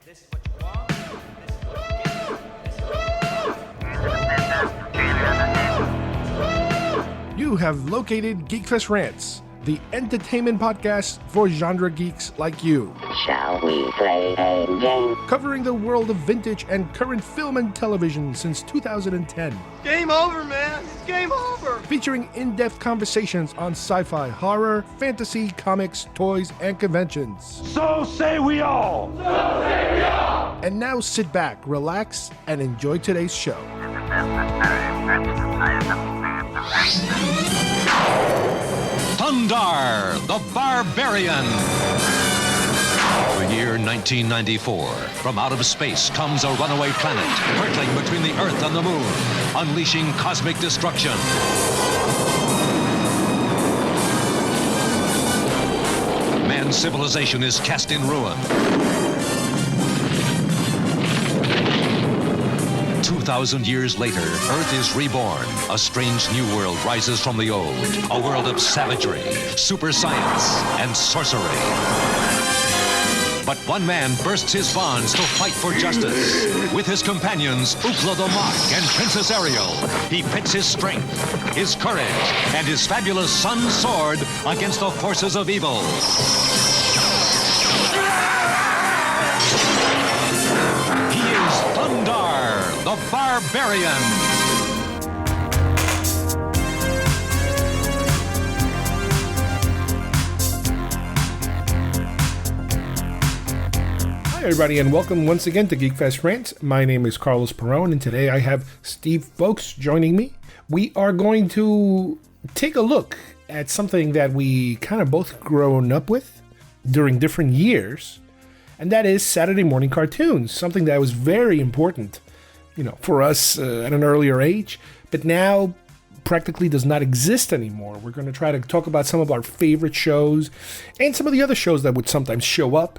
This is what you want. This is what you get. This is what you You have located GeekFest Rants, the entertainment podcast for genre geeks like you. Shall we play a game? Covering the world of vintage and current film and television since 2010. Game over, man. It's game over. Featuring in-depth conversations on sci-fi, horror, fantasy, comics, toys, and conventions. So say we all. So say we all. And now sit back, relax, and enjoy today's show. Thundarr the Barbarian. The year 1994. From out of space comes a runaway planet, hurtling between the Earth and the Moon, unleashing cosmic destruction. Man's civilization is cast in ruin. 2,000 years later, Earth is reborn. A strange new world rises from the old. A world of savagery, super science, and sorcery. But one man bursts his bonds to fight for justice. With his companions, Ukla the Mock and Princess Ariel, he pits his strength, his courage, and his fabulous sun's sword against the forces of evil. He is Thundarr the Barbarian. Hi everybody, and welcome once again to GeekFest Rants. My name is Carlos Perone, and today I have Steve Folks joining me. We are going to take a look at something that we kind of both grown up with during different years, and that is Saturday morning cartoons, something that was very important, for us at an earlier age, but now practically does not exist anymore. We're going to try to talk about some of our favorite shows and some of the other shows that would sometimes show up,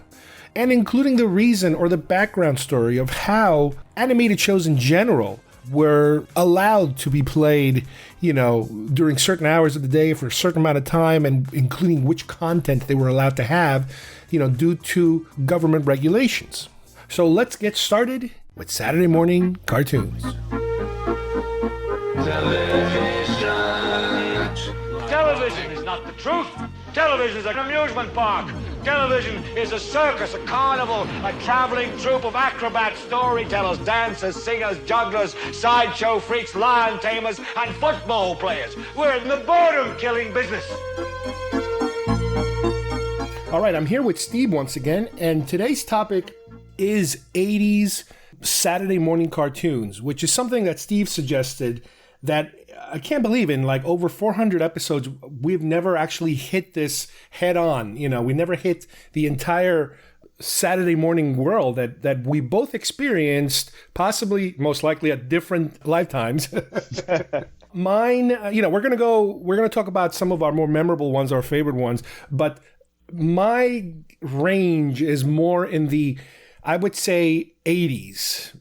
and including the reason or the background story of how animated shows in general were allowed to be played, during certain hours of the day for a certain amount of time, and including which content they were allowed to have, due to government regulations. So let's get started with Saturday morning cartoons. Television is not the truth. Television is an amusement park. Television is a circus, a carnival, a traveling troupe of acrobats, storytellers, dancers, singers, jugglers, sideshow freaks, lion tamers, and football players. We're in the boredom-killing business. All right, I'm here with Steve once again, and today's topic is 80s Saturday morning cartoons, which is something that Steve suggested that I can't believe in like over 400 episodes, we've never actually hit this head on. We never hit the entire Saturday morning world that we both experienced, possibly most likely at different lifetimes. Mine, we're going to talk about some of our more memorable ones, our favorite ones, but my range is more in the, I would say, 80s.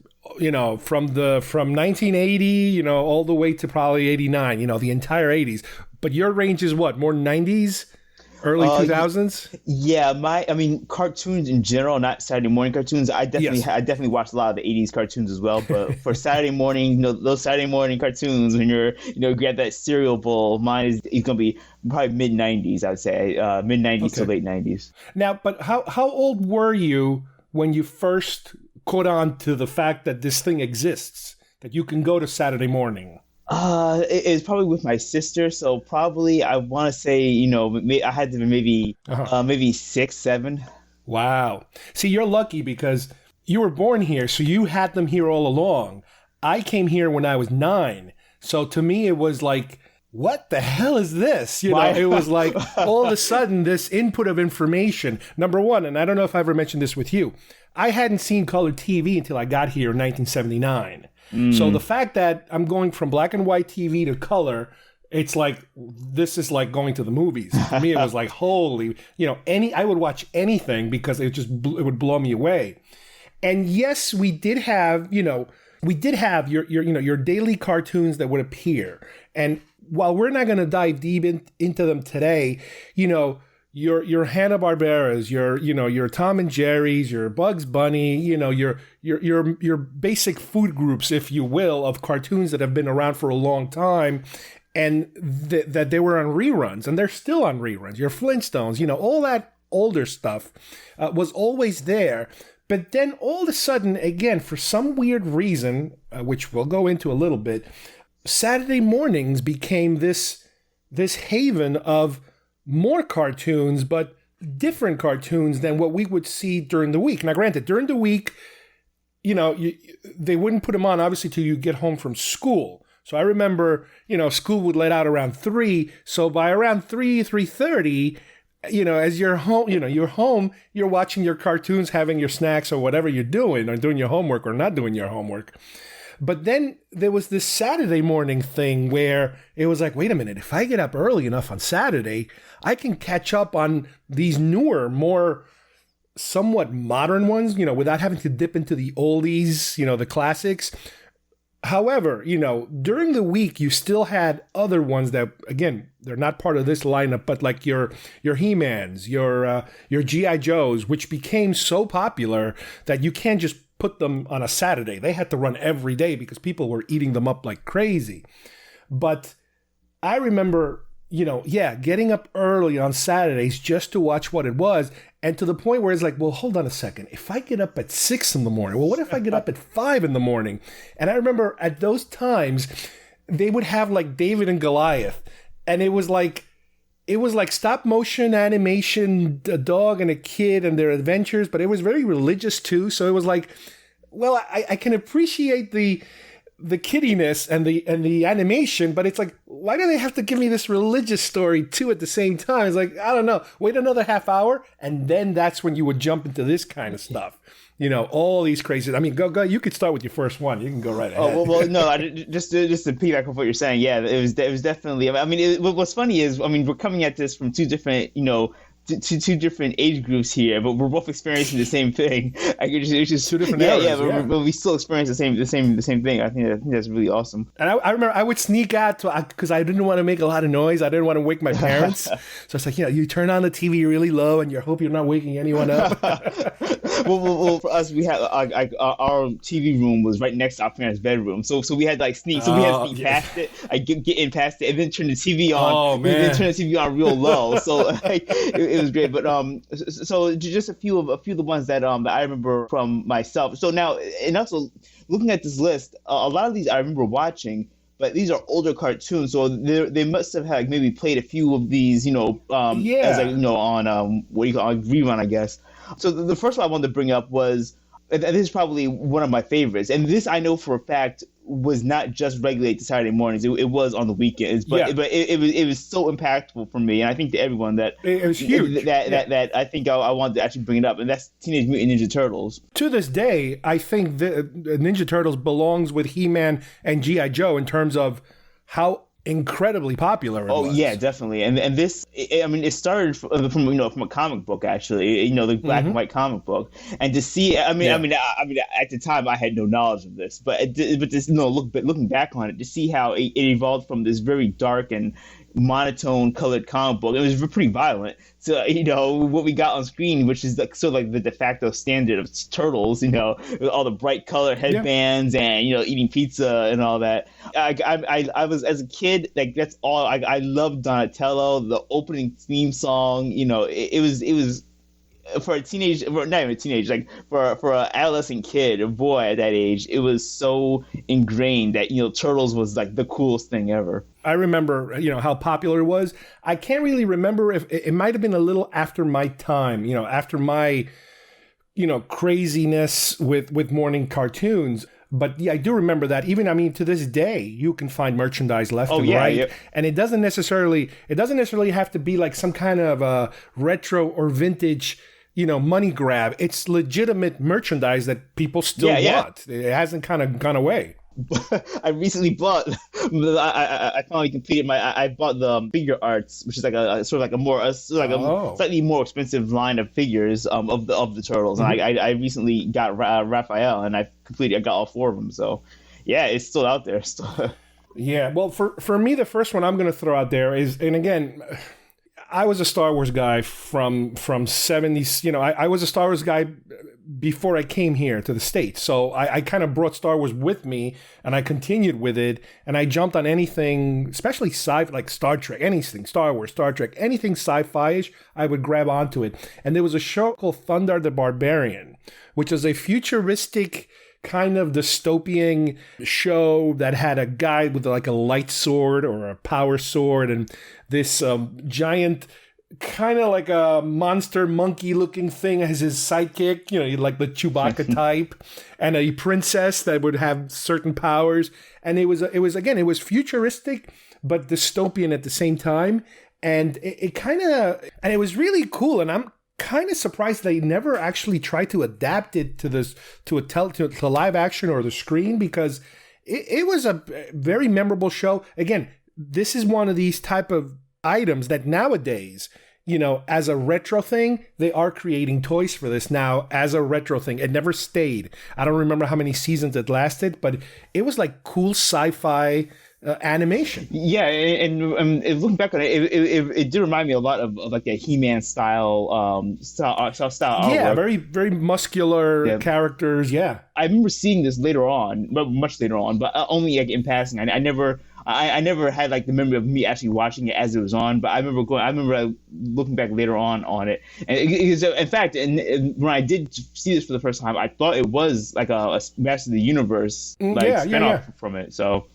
From 1980, all the way to probably 89, the entire 80s. But your range is what? More 90s, early 2000s? Yeah, cartoons in general, not Saturday morning cartoons. I definitely watched a lot of the 80s cartoons as well. But for Saturday morning, those Saturday morning cartoons, when you're, grab that cereal bowl, mine is going to be probably mid 90s, I'd say, mid 90s to late 90s. Now, but how old were you when you first caught on to the fact that this thing exists, that you can go to Saturday morning? It's probably with my sister, so probably I want to say, I had to maybe 6, 7. Wow. See, you're lucky because you were born here, so you had them here all along. I came here when I was 9, so to me it was like, what the hell is this? It was like all of a sudden this input of information. Number one, and I don't know if I ever mentioned this with you, I hadn't seen color TV until I got here in 1979. So the fact that I'm going from black and white TV to color, it's like, this is like going to the movies. For me, it was like, holy, I would watch anything because it would blow me away. And yes, we did have your daily cartoons that would appear. And while we're not going to dive deep into them today, your Hanna-Barberas, your Tom and Jerry's, your Bugs Bunny, your basic food groups, if you will, of cartoons that have been around for a long time, and that they were on reruns, and they're still on reruns. Your Flintstones, all that older stuff was always there. But then all of a sudden, again, for some weird reason, which we'll go into a little bit, Saturday mornings became this haven of more cartoons, but different cartoons than what we would see during the week. Now, granted, during the week, they wouldn't put them on, obviously, till you get home from school. So I remember, school would let out around 3. So by around 3:30, as you're home, you're watching your cartoons, having your snacks or whatever you're doing, or doing your homework or not doing your homework. But then there was this Saturday morning thing where it was like, wait a minute, if I get up early enough on Saturday, I can catch up on these newer, more somewhat modern ones, without having to dip into the oldies, the classics. However, during the week, you still had other ones that, again, they're not part of this lineup, but like your He-Mans, your G.I. Joes, which became so popular that you can't just put them on a Saturday. They had to run every day because people were eating them up like crazy. But I remember, getting up early on Saturdays just to watch what it was, and to the point where it's like, well, hold on a second. If I get up at 6 in the morning, well, what if I get up at 5 in the morning? And I remember at those times, they would have like David and Goliath, and it was like stop motion animation, a dog and a kid and their adventures, but it was very religious too. So it was like, well, I can appreciate the kiddiness and the animation, but it's like, why do they have to give me this religious story too at the same time? It's like, I don't know, wait another half hour, and then that's when you would jump into this kind of stuff. All these crazy. I mean, go. You could start with your first one. You can go right ahead. Oh well, no. Just to piggyback off what you're saying. Yeah, it was definitely. I mean, what's funny is, we're coming at this from two different, two different age groups here, but we're both experiencing the same thing. It's just 2 different eras. Yeah, but we still experience the same thing. I think that's really awesome. And I remember I would sneak out because I didn't want to make a lot of noise. I didn't want to wake my parents. So it's like, you turn on the TV really low and you hope you're not waking anyone up. well, for us, we had our TV room was right next to our parents' bedroom, so we had like sneak. So we had to sneak past it, get in past it, and then turn the TV on. Oh man! Then turn the TV on real low. So it was great. But so just a few of the ones that I remember from myself. So now, and also looking at this list, a lot of these I remember watching. But these are older cartoons, so they must have had maybe played a few of these, as on what do you call it, rerun, I guess. So the first one I wanted to bring up was, and this is probably one of my favorites, and this I know for a fact was not just regulated to Saturday mornings; it was on the weekends. But it was so impactful for me, and I think to everyone that it was huge. That I think I wanted to actually bring it up, and that's Teenage Mutant Ninja Turtles. To this day, I think the Ninja Turtles belongs with He-Man and G.I. Joe in terms of how incredibly popular it was. Yeah, definitely. And this, it started from a comic book, actually, the black and white comic book, and to see, at the time I had no knowledge of this, but this, looking back on it, to see how it evolved from this very dark and monotone colored comic book. It was pretty violent. So, what we got on screen, which is like sort of like the de facto standard of Turtles, with all the bright colored headbands and, eating pizza and all that. I was, as a kid, like, that's all. I loved Donatello, the opening theme song, it was for a teenage, not even a teenage, like for an adolescent kid, a boy at that age, it was so ingrained that, Turtles was like the coolest thing ever. I remember, how popular it was. I can't really remember if it might have been a little after my time, after my, craziness with morning cartoons. But yeah, I do remember that. Even, to this day, you can find merchandise left and right. Yeah. And it doesn't necessarily have to be like some kind of a retro or vintage, money grab. It's legitimate merchandise that people still want. It hasn't kind of gone away. I recently bought. I finally completed I bought the figure arts, which is like a slightly more expensive line of figures of the Turtles. And I recently got Raphael, and I got all 4 of them. So yeah, it's still out there. Still. Yeah. Well, for me, the first one I'm going to throw out there is, and again, I was a Star Wars guy from 70s. You know, I was a Star Wars guy before I came here to the States. So I kind of brought Star Wars with me, and I continued with it. And I jumped on anything, especially sci-fi, like Star Trek, anything, Star Wars, Star Trek, anything sci-fi-ish, I would grab onto it. And there was a show called Thundarr the Barbarian, which is a futuristic kind of dystopian show that had a guy with like a light sword or a power sword and this giant kind of like a monster monkey looking thing as his sidekick, you know, like the Chewbacca type, and a princess that would have certain powers. And it was futuristic but dystopian at the same time. And it kind of, and it was really cool. And I'm kind of surprised they never actually tried to adapt it to live action or the screen, because it was a very memorable show. Again, this is one of these type of items that nowadays, you know, as a retro thing, they are creating toys for this now as a retro thing. It never stayed. I don't remember how many seasons it lasted, but it was like cool sci-fi animation. Yeah, and looking back on it, it did remind me a lot of like a He-Man style style Yeah, artwork. very very muscular characters. Yeah, I remember seeing this later on, much later on, but only like in passing. I never had like the memory of me actually watching it as it was on. But I remember looking back later on it, and in fact, and when I did see this for the first time, I thought it was like a Master of the Universe spinoff from it. So.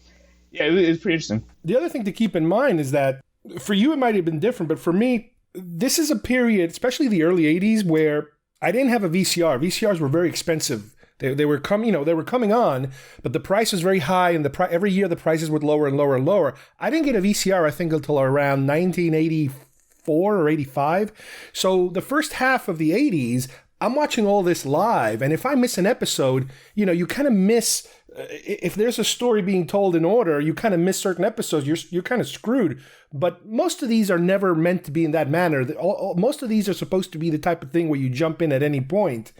Yeah, it was pretty interesting. The other thing to keep in mind is that for you it might have been different, but for me, this is a period, especially the early 80s, where I didn't have a VCR. VCRs were very expensive. They were coming on, but the price was very high, and every year the prices would lower and lower and lower. I didn't get a VCR, I think, until around 1984 or 85. So the first half of the 80s, I'm watching all this live, and if I miss an episode, you know, you kind of miss. If there's a story being told in order, you kind of miss certain episodes. You're kind of screwed. But most of these are never meant to be in that manner. Most of these are supposed to be the type of thing where you jump in at any point.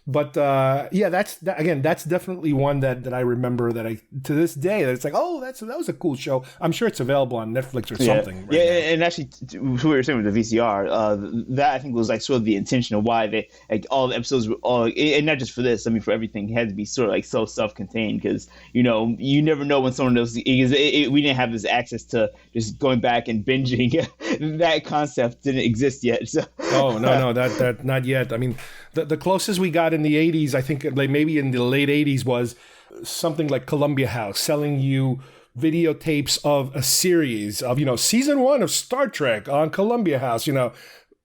But that's definitely one that I remember that I to this day that it's like, oh, that was a cool show. I'm sure it's available on Netflix or something. Right now. And actually, what you were saying with the VCR, that I think was like sort of the intention of why they like all the episodes were all, and not just for this. I mean, for everything, it had to be sort of like so self-contained, because you know you never know when someone else. We didn't have this access to just going back and binging. That concept didn't exist yet. So. Oh no, that not yet. I mean, the closest we got in the 80s, I think like maybe in the late 80s, was something like Columbia House selling you videotapes of a series of, you know, season 1 of Star Trek on Columbia House. You know,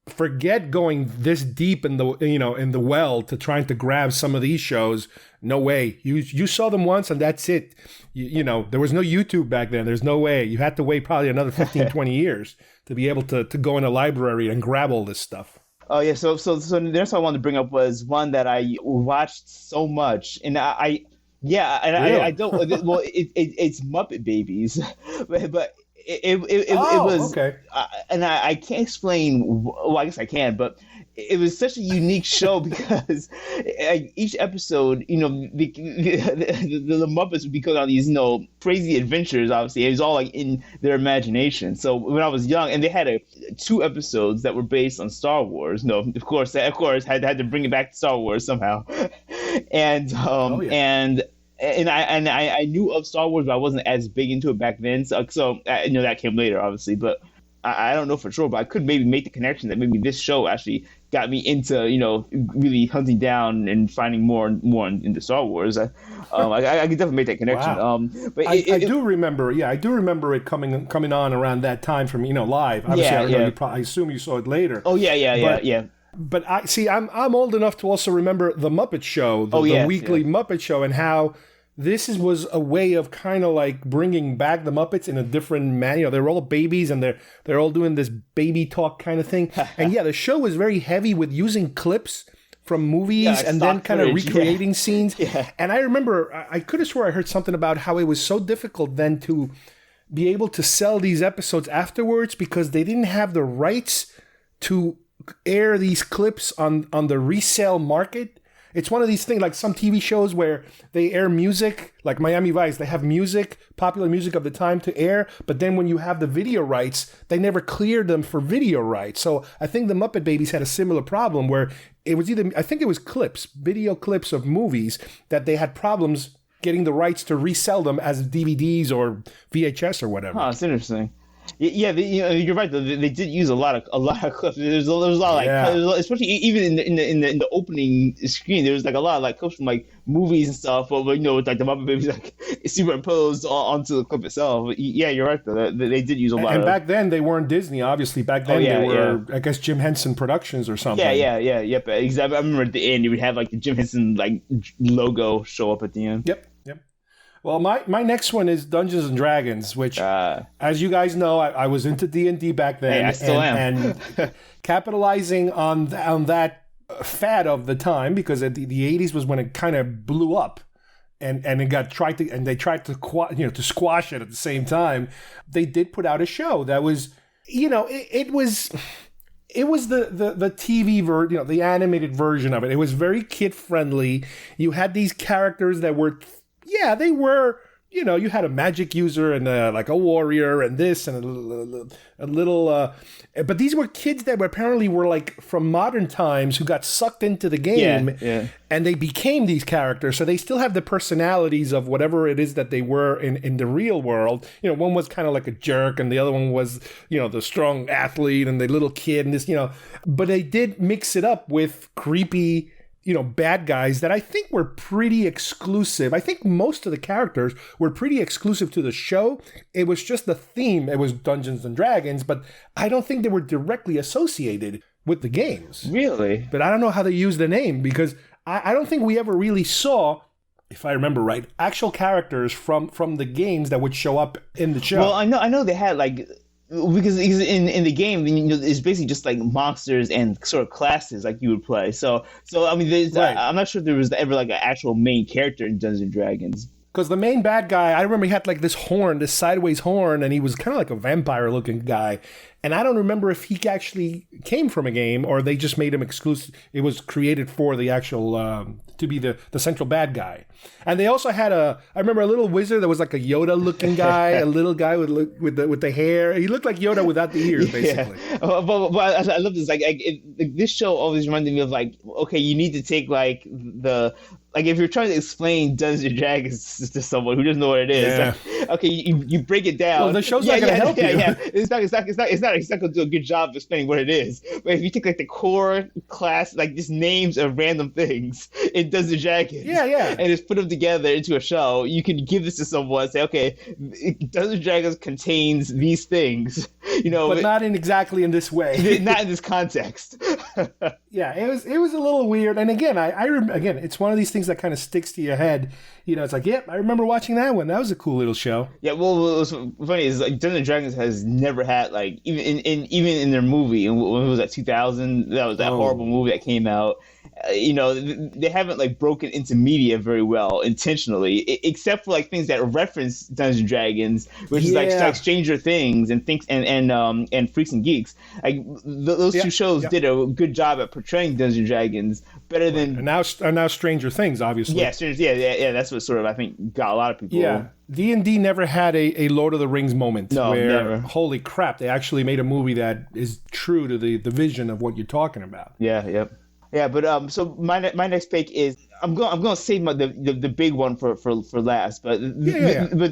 forget going this deep in the well to trying to grab some of these shows. No way. You saw them once and that's it. You know, there was no YouTube back then. There's no way. You had to wait probably another 15, 20 years to be able to go in a library and grab all this stuff. Oh yeah, so the next one I wanted to bring up was one that I watched so much, and I don't. Well, it's Muppet Babies, but it was okay. And I can't explain. Well, I guess I can, but it was such a unique show because each episode, you know, the Muppets would be going on these, you know, crazy adventures. Obviously, it was all like in their imagination. So when I was young, and they had 2 episodes that were based on Star Wars. No, of course, had to bring it back to Star Wars somehow, and I knew of Star Wars, but I wasn't as big into it back then. So you know, that came later, obviously, but. I don't know for sure, but I could maybe make the connection that maybe this show actually got me into, you know, really hunting down and finding more into Star Wars. I could definitely make that connection. Wow. But I do remember it coming on around that time from, you know, live. Obviously, I assume you saw it later. Oh yeah. But I'm old enough to also remember the Muppet Show, the weekly Muppet Show, and how this was a way of kind of like bringing back the Muppets in a different manner. You know, they're all babies and they're all doing this baby talk kind of thing. And yeah, the show was very heavy with using clips from movies and then kind of recreating scenes. Yeah. And I remember, I could have swore I heard something about how it was so difficult then to be able to sell these episodes afterwards because they didn't have the rights to air these clips on the resale market. It's one of these things, like some TV shows where they air music, like Miami Vice, they have music, popular music of the time to air, but then when you have the video rights, they never cleared them for video rights. So I think the Muppet Babies had a similar problem where it was either, I think it was clips, video clips of movies that they had problems getting the rights to resell them as DVDs or VHS or whatever. Oh, it's interesting. Yeah, you're right. They did use a lot of clips. There's a lot of like, especially even in the opening screen. There was like a lot of like clips from like movies and stuff. But with like the Muppet Babies like superimposed onto the clip itself. Yeah, you're right though. They did use a lot. And back then they weren't Disney. Obviously, back then they were I guess Jim Henson Productions or something. Yep. Exactly. I remember at the end you would have like the Jim Henson like logo show up at the end. Yep. Well, my next one is Dungeons and Dragons, which, as you guys know, I was into D&D back then. Hey, I still am. And capitalizing on that fad of the time, because the 80s was when it kind of blew up, and they tried to squash it at the same time. They did put out a show that was, it was the TV version, the animated version of it. It was very kid friendly. You had these characters that were. Yeah, they were, you had a magic user and like a warrior and this and a little, but these were kids that apparently were like from modern times who got sucked into the game and they became these characters. So they still have the personalities of whatever it is that they were in the real world. One was kind of like a jerk and the other one was, the strong athlete and the little kid and this, but they did mix it up with creepy bad guys that I think were pretty exclusive. I think most of the characters were pretty exclusive to the show. It was just the theme. It was Dungeons and Dragons, but I don't think they were directly associated with the games. Really? But I don't know how they used the name because I don't think we ever really saw, if I remember right, actual characters from the games that would show up in the show. Well, I know they had like... Because in the game, it's basically just like monsters and sort of classes like you would play. So I mean, right. I'm not sure if there was ever like an actual main character in Dungeons and Dragons. Because the main bad guy, I remember he had like this sideways horn, and he was kind of like a vampire-looking guy. And I don't remember if he actually came from a game or they just made him exclusive. It was created for the actual, to be the central bad guy. And they also had I remember a little wizard that was like a Yoda-looking guy, a little guy with the hair. He looked like Yoda without the ears, basically. Yeah. But I love this. This show always reminded me of like, okay, you need to take like like if you're trying to explain Dungeons and Dragons to someone who doesn't know what it is, like, okay, you break it down. Well, the show's not going to help you. Yeah. It's not going to do a good job of explaining what it is. But if you take like the core class, like just names of random things in Dungeons and Dragons, and just put them together into a show, you can give this to someone and say, okay, Dungeons and Dragons contains these things, but not exactly in this way, not in this context. Yeah, it was a little weird. And again, again, it's one of these things that kind of sticks to your head. It's like, I remember watching that one. That was a cool little show. Yeah, well, what's funny is like Dungeons and Dragons has never had like even in their movie, and when it was at 2000, that was that horrible movie that came out. They haven't like broken into media very well intentionally, except for like things that reference Dungeons and Dragons, which is like Stranger Things and Freaks and Geeks. Like those two shows did a good job at portraying Dungeons and Dragons better than. And now Stranger Things, obviously. Yeah, that's what sort of I think got a lot of people. Yeah. D&D never had a Lord of the Rings moment where, never. Holy crap, they actually made a movie that is true to the vision of what you're talking about. Yeah, yep. Yeah, but so my next pick is I'm going to save the big one for last, but but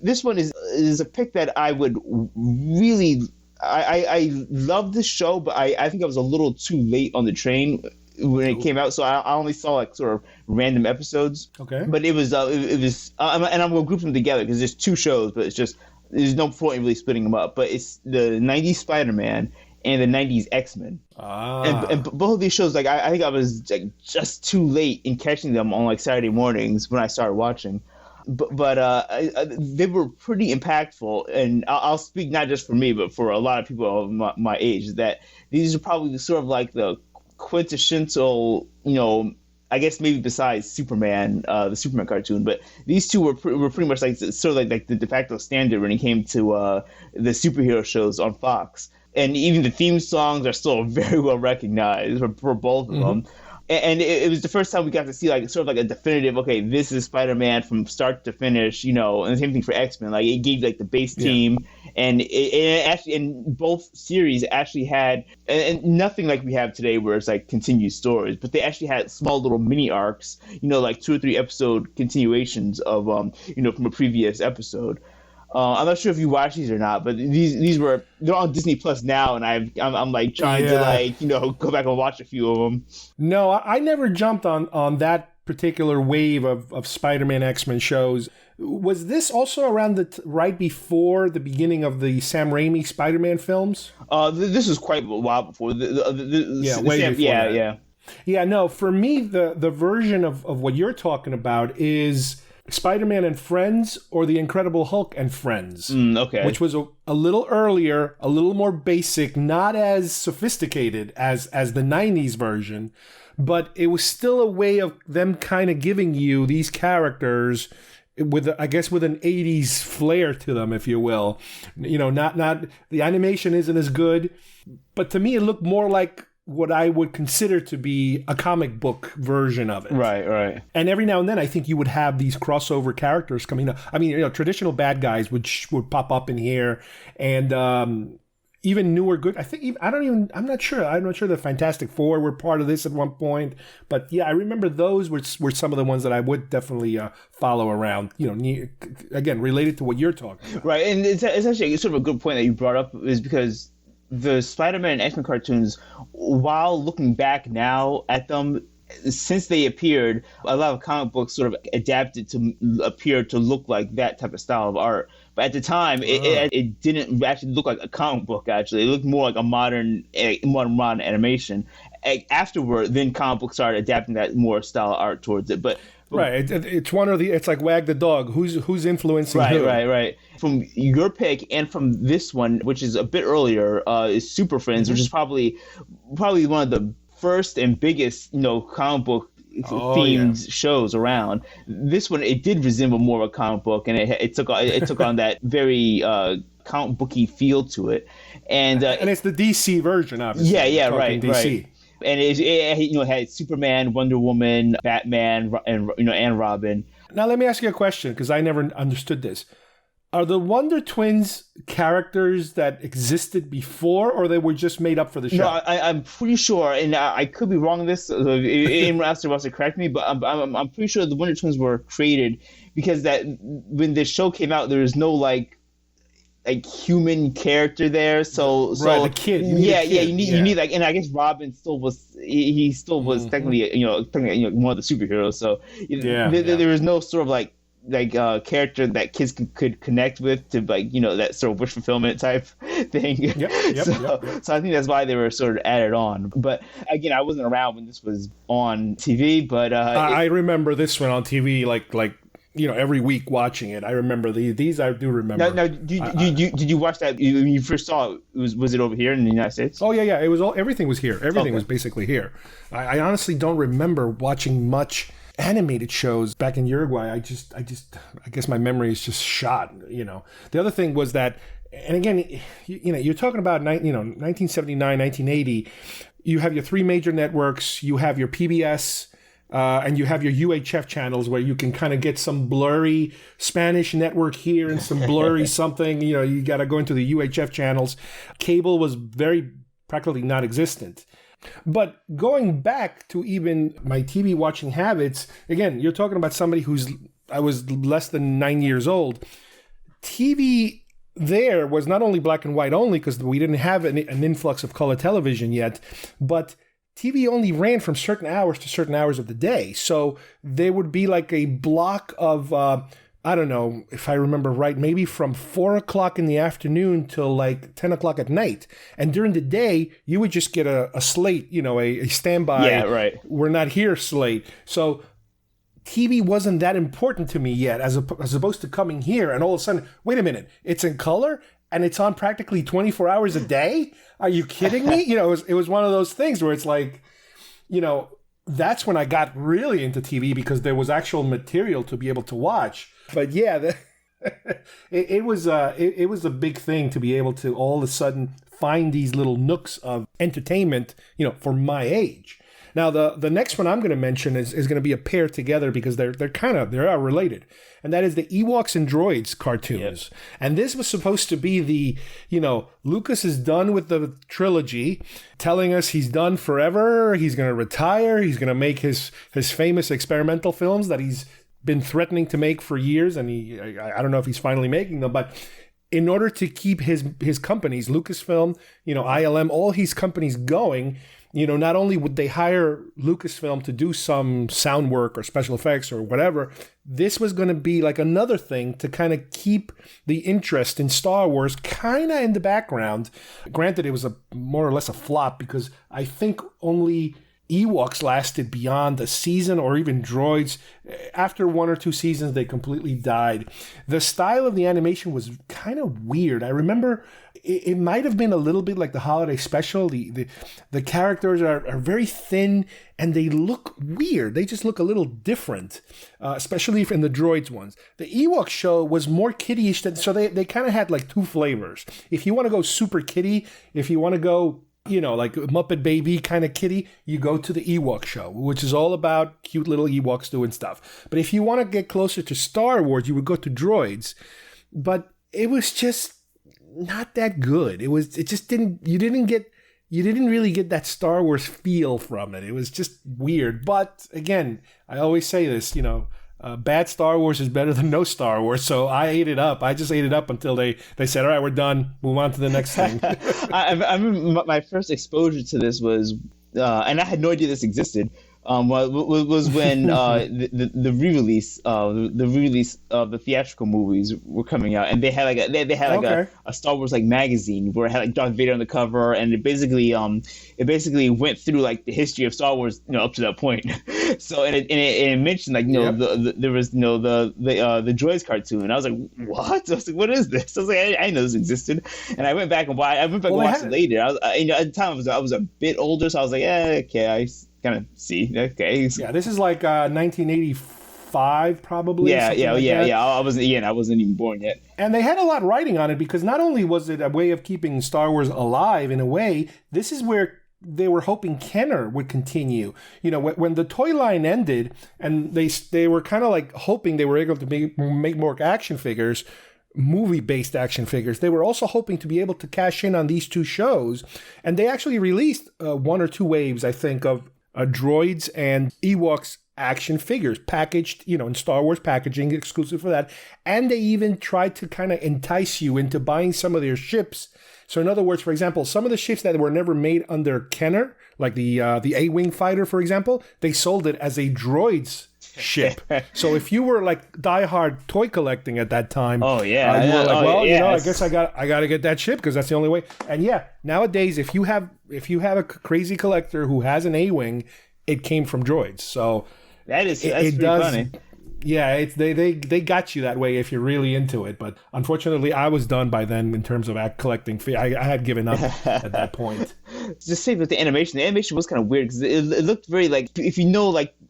this one is a pick that I would really I love this show, but I think I was a little too late on the train when it came out, so I only saw like sort of random episodes. Okay, but it was and I'm going to group them together because there's two shows, but it's just there's no point in really splitting them up. But it's the '90s Spider-Man and the 90s X-Men. And both of these shows, like I think I was like just too late in catching them on like Saturday mornings when I started watching. But they were pretty impactful, and I'll speak not just for me, but for a lot of people of my age, that these are probably sort of like the quintessential, I guess maybe besides Superman, the Superman cartoon, but these two were pretty much like sort of like the de facto standard when it came to the superhero shows on Fox. And even the theme songs are still very well recognized for both of them. And it was the first time we got to see like sort of like a definitive, okay, this is Spider-Man from start to finish, and the same thing for X-Men. Like it gave like the base team, and it actually, and both series actually had, and nothing like we have today where it's like continued stories, but they actually had small little mini arcs, like 2 or 3 episode continuations of, from a previous episode. I'm not sure if you watch these or not, but they're on Disney Plus now, and I'm like trying to go back and watch a few of them. No, I never jumped on that particular wave of Spider-Man X-Men shows. Was this also around right before the beginning of the Sam Raimi Spider-Man films? This was quite a while before. Way before that. Yeah. Yeah, no, for me, the version of what you're talking about is Spider-Man and Friends, or The Incredible Hulk and Friends. Okay. Which was a little earlier, a little more basic, not as sophisticated as the 90s version, but it was still a way of them kind of giving you these characters with an 80s flair to them, if you will. Not the animation isn't as good, but to me it looked more like what I would consider to be a comic book version of it. Right. And every now and then, I think you would have these crossover characters coming up. I mean, traditional bad guys would pop up in here, and even newer good. I think I'm not sure. I'm not sure the Fantastic Four were part of this at one point, but yeah, I remember those were some of the ones that I would definitely follow around. Again, related to what you're talking about. Right, and it's actually sort of a good point that you brought up, is because the Spider-Man and X-Men cartoons, while looking back now at them, since they appeared, a lot of comic books sort of adapted to appear to look like that type of style of art. But at the time, it didn't actually look like a comic book, actually. It looked more like a modern animation. Afterward, then comic books started adapting that more style of art towards it. But right, it's one or the. It's like Wag the Dog. Who's influencing who? Right. From your pick and from this one, which is a bit earlier, is Super Friends, which is probably one of the first and biggest comic book themed shows around. This one, it did resemble more of a comic book, and it took on that very comic booky feel to it, and it's the DC version, obviously. Yeah, right. DC. And it had Superman, Wonder Woman, Batman, and Robin. Now let me ask you a question, because I never understood this. Are the Wonder Twins characters that existed before, or they were just made up for the show? No, I'm pretty sure, and I could be wrong on this. Anyone else wants to correct me, but I'm pretty sure the Wonder Twins were created because that when the show came out, there was no like human character there. So the kid. You need like, and I guess Robin still was. He still was technically one of the superheroes. So there was no sort of like character that kids could connect with to that sort of wish fulfillment type thing. So I think that's why they were sort of added on. But again, I wasn't around when this was on TV, but I remember this one on TV like every week watching it. I remember these I do remember. Now did you watch that when you first saw it? Was it over here in the United States? Oh yeah. It was everything was here. Everything was basically here. I honestly don't remember watching much animated shows back in Uruguay. I guess my memory is just shot. The other thing was that, and again, you're talking about 1979, 1980. You have your 3 major networks. You have your PBS. And you have your UHF channels where you can kind of get some blurry Spanish network here and some blurry something. You got to go into the UHF channels. Cable was very practically non-existent. But going back to even my TV watching habits, again, you're talking about somebody I was less than 9 years old. TV there was not only black and white only, because we didn't have an influx of color television yet, but TV only ran from certain hours to certain hours of the day. So there would be like a block of, I don't know if I remember right, maybe from 4 o'clock in the afternoon till like 10 o'clock at night. And during the day, you would just get a slate, a standby. Yeah, right. We're not here slate. So TV wasn't that important to me yet, as opposed to coming here and all of a sudden, wait a minute, it's in color? And it's on practically 24 hours a day? Are you kidding me? It was one of those things where it's like, that's when I got really into TV, because there was actual material to be able to watch. But yeah, it was a big thing to be able to all of a sudden find these little nooks of entertainment, for my age. Now, the next one I'm going to mention is going to be a pair together because they are related, and that is the Ewoks and Droids cartoons. Yep. And this was supposed to be the, Lucas is done with the trilogy, telling us he's done forever. He's going to retire. He's going to make his famous experimental films that he's been threatening to make for years, and I don't know if he's finally making them, but in order to keep his companies, Lucasfilm, ILM, all his companies going, not only would they hire Lucasfilm to do some sound work or special effects or whatever, this was going to be like another thing to kind of keep the interest in Star Wars kind of in the background. Granted, it was more or less a flop because I think only Ewoks lasted beyond a season, or even Droids. After 1 or 2 seasons, they completely died. The style of the animation was kind of weird. I remember it might have been a little bit like the holiday special. The characters are very thin and they look weird. They just look a little different, especially in the Droids ones. The Ewok show was more kiddie-ish, so they kind of had like 2 flavors. If you want to go super kiddie, if you want to go like Muppet Baby kind of kitty, you go to the Ewok show, which is all about cute little Ewoks doing stuff. But if you want to get closer to Star Wars, you would go to Droids. But it was just not that good. You didn't really get that Star Wars feel from it. It was just weird. But again, I always say this, bad Star Wars is better than no Star Wars. So I ate it up. I just ate it up until they said, all right, we're done. Move on to the next thing. I remember my first exposure to this was, and I had no idea this existed, was when the re-release of the theatrical movies were coming out, and they had a Star Wars magazine where it had Darth Vader on the cover, and it basically went through the history of Star Wars up to that point. So and it mentioned there was the Droids cartoon, and I was like, what? I was like, what is this? I was like, I didn't know this existed, and I went back and watched it later. At the time I was a bit older, so I was like, yeah, okay, I kind of see. Okay. Yeah, this is 1985 probably. Yeah. I wasn't even born yet. And they had a lot riding on it because not only was it a way of keeping Star Wars alive in a way, this is where they were hoping Kenner would continue. When the toy line ended, and they were kind of hoping they were able to make more action figures, movie-based action figures. They were also hoping to be able to cash in on these 2 shows, and they actually released 1 or 2 waves, I think, of Droids and Ewoks action figures packaged, in Star Wars packaging, exclusive for that. And they even tried to kind of entice you into buying some of their ships. So in other words, for example, some of the ships that were never made under Kenner, like the A-Wing fighter, for example, they sold it as a Droids ship. So if you were diehard toy collecting at that time, you were I guess I got to get that ship because that's the only way. And yeah, nowadays if you have a crazy collector who has an A-Wing, it came from Droids. So that's pretty funny. Yeah, they got you that way if you're really into it. But unfortunately, I was done by then in terms of collecting. I had given up at that point. Just say with the animation was kind of weird because it looked very if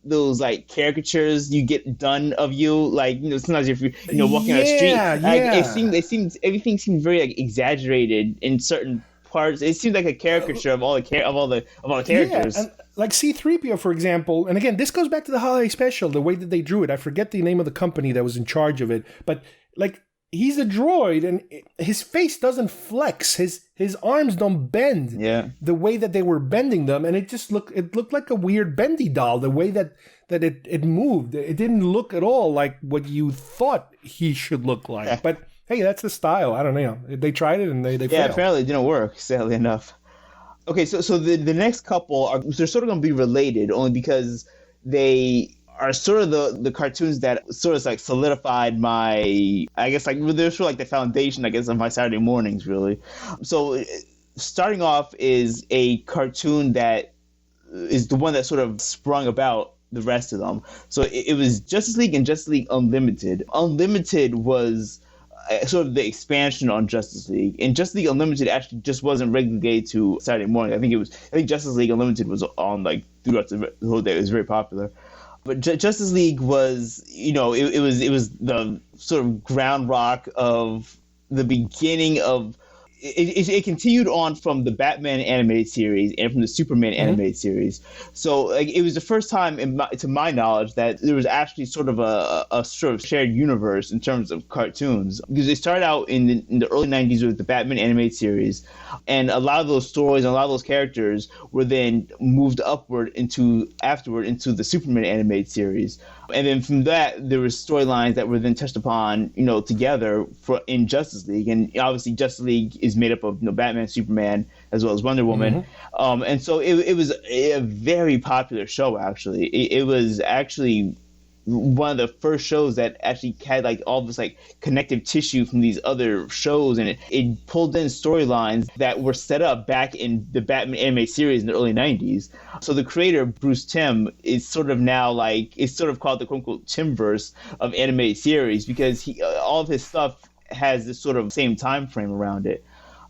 those caricatures you get done of you, sometimes if you're walking on the street, everything seemed very exaggerated in certain parts. It seemed like a caricature of all the characters. Yeah, and C-3PO, for example, and again, this goes back to the holiday special, the way that they drew it. I forget the name of the company that was in charge of it, but he's a droid, and his face doesn't flex. His arms don't bend the way that they were bending them, and it looked like a weird bendy doll, the way that it moved. It didn't look at all like what you thought he should look like. But hey, that's the style. I don't know. They tried it and they failed. Apparently it didn't work, sadly enough. Okay, so the next couple they're sort of going to be related only because they are sort of the cartoons that sort of solidified my, I guess they're sort of the foundation, I guess, of my Saturday mornings, really. So starting off is a cartoon that is the one that sort of sprung about the rest of them. So it was Justice League and Justice League Unlimited. Unlimited was sort of the expansion on Justice League, and Justice League Unlimited actually just wasn't relegated to Saturday morning. I think Justice League Unlimited was on throughout the whole day. It was very popular. But Justice League was, it was the sort of ground rock of the beginning of it continued on from the Batman animated series and from the Superman animated series. So like it was the first time, to my knowledge, that there was actually sort of a sort of shared universe in terms of cartoons. Because they started out in the early 90s with the Batman animated series, and a lot of those stories and a lot of those characters were then moved afterward into the Superman animated series. And then from that, there were storylines that were then touched upon, together in Justice League. And obviously, Justice League is made up of Batman, Superman, as well as Wonder Woman. And so it was a very popular show, actually. It was actually one of the first shows that actually had like all this like connective tissue from these other shows, and it pulled in storylines that were set up back in the Batman anime series in the early 90s. So the creator, Bruce Timm, is sort of now like, it's sort of called the quote-unquote Timmverse of animated series, because all of his stuff has this sort of same time frame around it.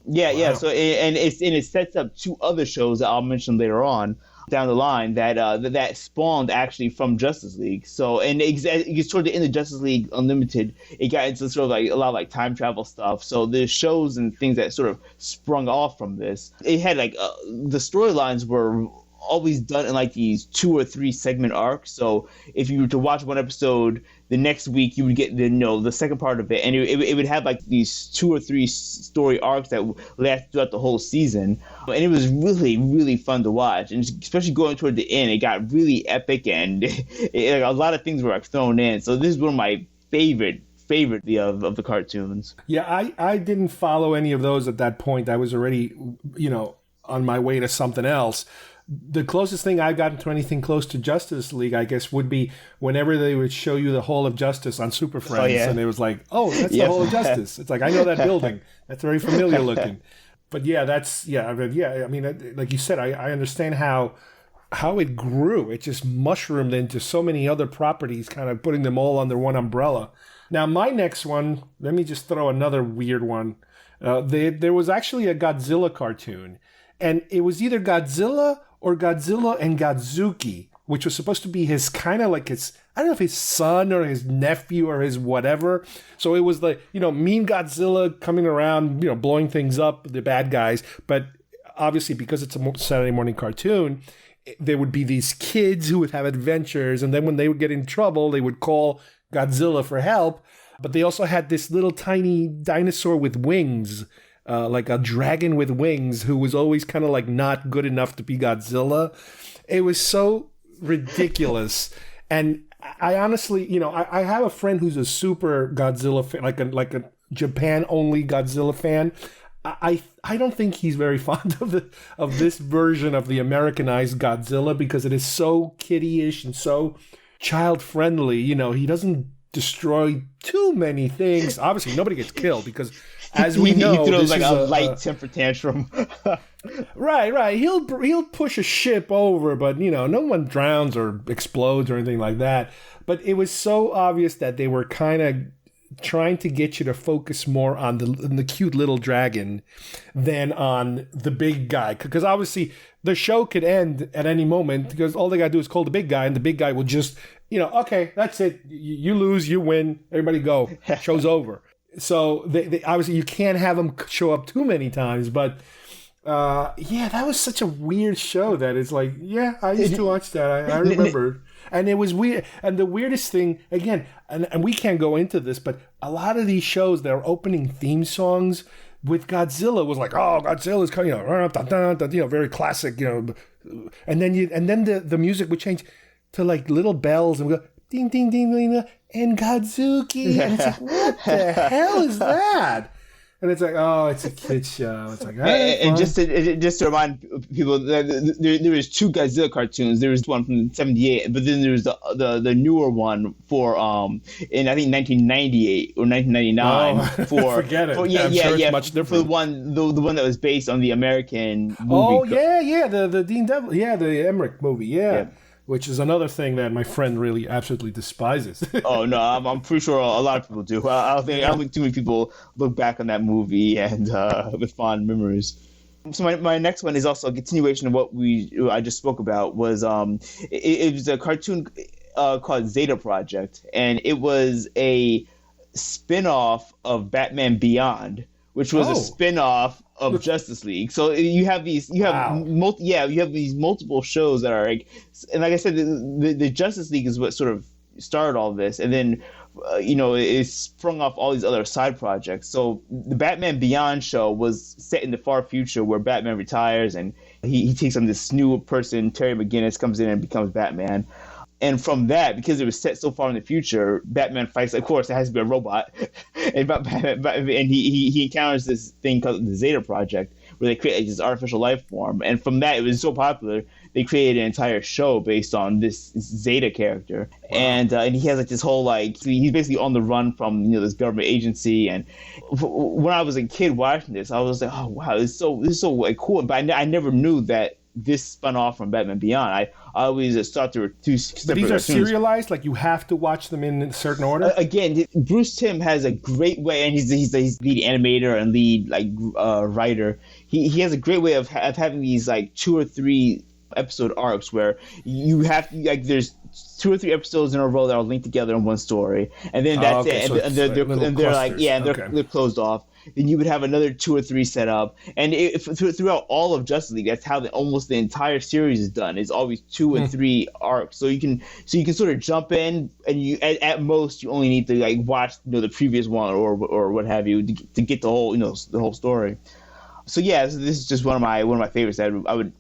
Yeah. So it sets up two other shows that I'll mention later on down the line that spawned actually from Justice League. So, and it gets toward the end of Justice League Unlimited, it got into sort of like a lot of like time travel stuff. So there's shows and things that sort of sprung off from this. It had like the storylines were always done in like these 2 or 3 segment arcs. So if you were to watch one episode, the next week you would get the second part of it, and it would have like these 2 or 3 story arcs that last throughout the whole season, and it was really, really fun to watch. And especially going toward the end, it got really epic, and a lot of things were like thrown in. So this is one of my favorite of the cartoons. Yeah, I didn't follow any of those at that point. I was already on my way to something else. The closest thing I've gotten to anything close to Justice League, I guess, would be whenever they would show you the Hall of Justice on Super Friends, and it was like, oh, that's the Hall of Justice. It's like, I know that building. That's very familiar looking. But yeah, I mean, like you said, I understand how it grew. It just mushroomed into so many other properties, kind of putting them all under one umbrella. Now, my next one, let me just throw another weird one. There was actually a Godzilla cartoon, and it was either Godzilla or Godzilla and Godzuki, which was supposed to be his kind of like his, I don't know if his son or his nephew or his whatever. So it was like, mean Godzilla coming around, blowing things up, the bad guys. But obviously, because it's a Saturday morning cartoon, there would be these kids who would have adventures. And then when they would get in trouble, they would call Godzilla for help. But they also had this little tiny dinosaur with wings, like a dragon with wings, who was always kind of like not good enough to be Godzilla. It was so ridiculous. And I honestly, I have a friend who's a super Godzilla fan, like a Japan only Godzilla fan. I don't think he's very fond of this version of the Americanized Godzilla, because it is so kiddie-ish and so child friendly. He doesn't destroy too many things. Obviously, nobody gets killed, because as we know, he throws like a light temper tantrum. Right. He'll push a ship over, but no one drowns or explodes or anything like that. But it was so obvious that they were kind of trying to get you to focus more on the cute little dragon than on the big guy, because obviously the show could end at any moment, because all they gotta do is call the big guy, and the big guy will just okay, that's it, you lose, you win, everybody go, show's over. So they obviously you can't have them show up too many times, but that was such a weird show that it's like, I used to watch that. I remember. And it was weird. And the weirdest thing, again, and we can't go into this, but a lot of these shows, their opening theme songs with Godzilla was like, oh, Godzilla's coming, very classic, and then the music would change to like little bells, and we go, ding, ding, ding, ding, and Godzuki. And it's like, what the hell is that? And it's like, oh, it's a kid's show. It's like, and just to remind people, there was 2 Godzilla cartoons. There was one from '78, but then there was the newer one for in I think 1998 or 1999 for forget it. It's much different. For the one that was based on the American movie. Oh the Dean Devlin, the Emmerich movie, yeah. Which is another thing that my friend really absolutely despises. Oh no, I'm pretty sure a lot of people do. I don't think too many people look back on that movie and with fond memories. So my next one is also a continuation of what I just spoke about. Was it was a cartoon called Zeta Project, and it was a spin-off of Batman Beyond, which was a spin-off of Justice League. So you have these multiple shows that are like, and like I said, the Justice League is what sort of started all this, and then it sprung off all these other side projects. So the Batman Beyond show was set in the far future where Batman retires and he takes on this new person. Terry McGinnis comes in and becomes Batman. And from that, because it was set so far in the future, Batman fights. Of course, it has to be a robot, and he encounters this thing called the Zeta Project, where they create this artificial life form. And from that, it was so popular, they created an entire show based on this Zeta character. Wow. And he has like this whole he's basically on the run from this government agency. And when I was a kid watching this, I was like, oh wow, this is so like cool. But I never knew that this spun off from Batman Beyond. I always thought there were two separate But these are cartoons. serialized, like you have to watch them in a certain order? Again, Bruce Timm has a great way, and he's lead animator and lead writer. He has a great way of having these 2 or 3 episode arcs where you have there's 2 or 3 episodes in a row that are linked together in one story, and then that's it. So And they're closed off. Then you would have another 2 or 3 set up, and throughout all of Justice League, that's how almost the entire series is done. It's always 2 and 3 arcs, so you can sort of jump in, and you at most you only need to watch the previous one or what have you to get the whole the whole story. So yeah, this is just one of my favorites. I would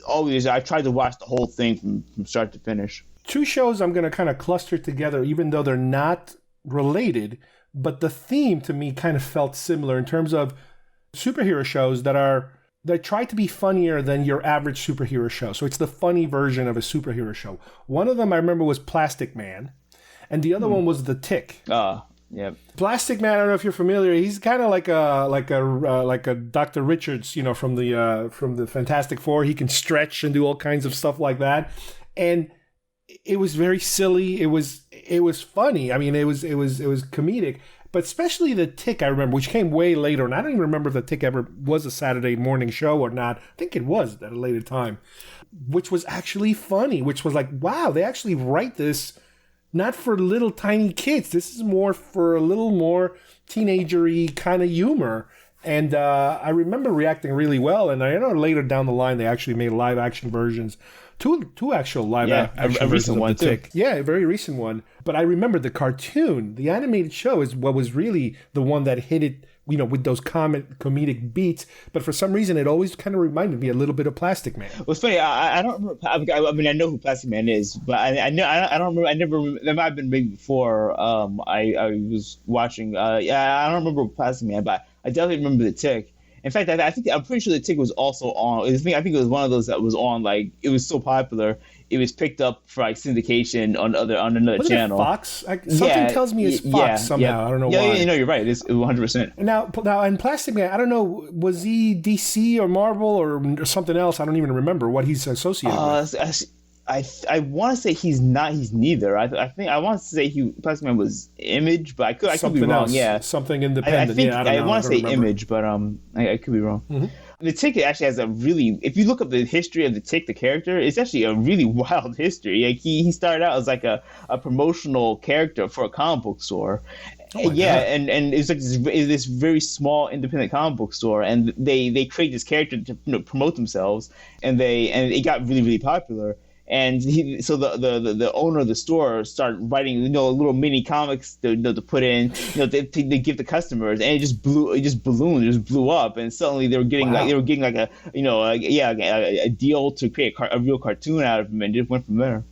always I tried to watch the whole thing from start to finish. 2 shows I'm going to kind of cluster together, even though they're not related. But the theme to me kind of felt similar in terms of superhero shows that try to be funnier than your average superhero show. So it's the funny version of a superhero show. One of them I remember was Plastic Man, and the other one was The Tick. Yeah. Plastic Man, I don't know if you're familiar. He's kind of like a Dr. Richards, from the Fantastic Four. He can stretch and do all kinds of stuff like that, and it was very silly. It was funny. I mean, it was comedic. But especially The Tick, I remember, which came way later, and I don't even remember if The Tick ever was a Saturday morning show or not. I think it was at a later time, which was actually funny. Which was like, wow, they actually write this not for little tiny kids. This is more for a little more teenagery kind of humor. And I remember reacting really well. And I know later down the line they actually made live action versions. Two actual live action versions of The Tick. Yeah, a very recent one. But I remember the cartoon, the animated show is what was really the one that hit it, with those comedic beats. But for some reason, it always kind of reminded me a little bit of Plastic Man. Well, it's funny. I don't remember. I mean, I know who Plastic Man is, but I don't remember. I never. That might have been maybe before I was watching. I don't remember Plastic Man, but I definitely remember The Tick. In fact, I'm pretty sure The Tick was also on. I think it was one of those that was on. It was so popular, it was picked up for syndication on another channel. Fox? Something tells me it's Fox somehow. Yeah. I don't know why. Yeah, you're right. It's 100%. Now, in Plastic Man, I don't know. Was he DC or Marvel or something else? I don't even remember what he's associated with. I want to say he's not. He's neither. I think I want to say Plastic Man was Image, but I could be wrong. Else, yeah, something independent. I want to say Image, but I could be wrong. Mm-hmm. The Tick actually has a really. If you look up the history of the Tick, the character, it's actually a really wild history. He started out as a promotional character for a comic book store. Oh yeah, God. and it's this very small independent comic book store, and they create this character to promote themselves, and it got really, really popular. And so the owner of the store started writing little mini comics to put in to give the customers, and it just ballooned, it just blew up, and suddenly they were getting a deal to create a real cartoon out of them, and just went from there.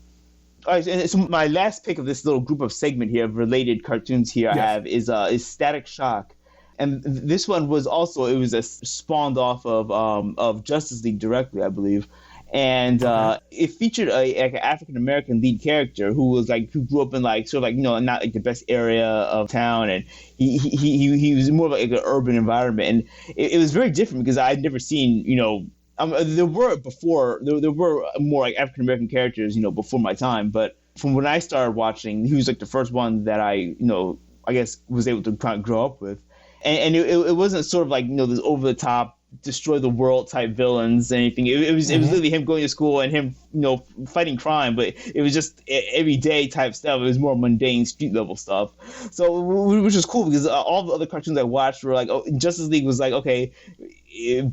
All right, so my last pick of this little group of segment here of related cartoons here I have is Static Shock. And this one was spawned off of Justice League directly, I believe. And it featured an African American lead character who grew up in not the best area of town, and he was more of an urban environment, and it was very different because I'd never seen there were more African American characters before my time, but from when I started watching, he was the first one that I guess was able to kind of grow up with. And it wasn't sort of this over the top destroy the world type villains, anything. It was literally him going to school and him, fighting crime, but it was just everyday type stuff. It was more mundane street level stuff. So, which was cool because all the other cartoons I watched were like, Justice League was like, okay,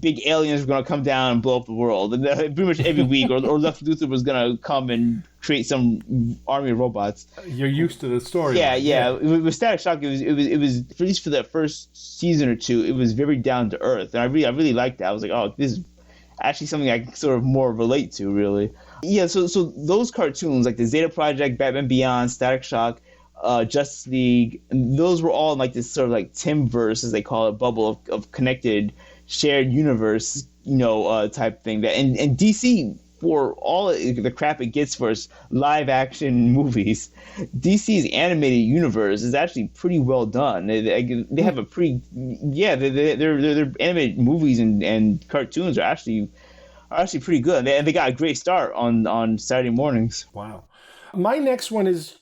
big aliens were going to come down and blow up the world. And pretty much every week, or Lex Luthor was going to come and create some army of robots. You're used to the story. Yeah. With Static Shock, it was at least for that first season or two, it was very down to earth, and I really liked that. I was like, oh, this is actually something I can sort of more relate to, really. Yeah. So those cartoons like the Zeta Project, Batman Beyond, Static Shock, Justice League, those were all in like this sort of like Timverse, as they call it, bubble of connected, shared universe, type thing. That and DC, for all the crap it gets for its live action movies, DC's animated universe is actually pretty well done. They have a pretty their animated movies and cartoons are actually pretty good. And they got a great start on Saturday mornings. Wow. My next one is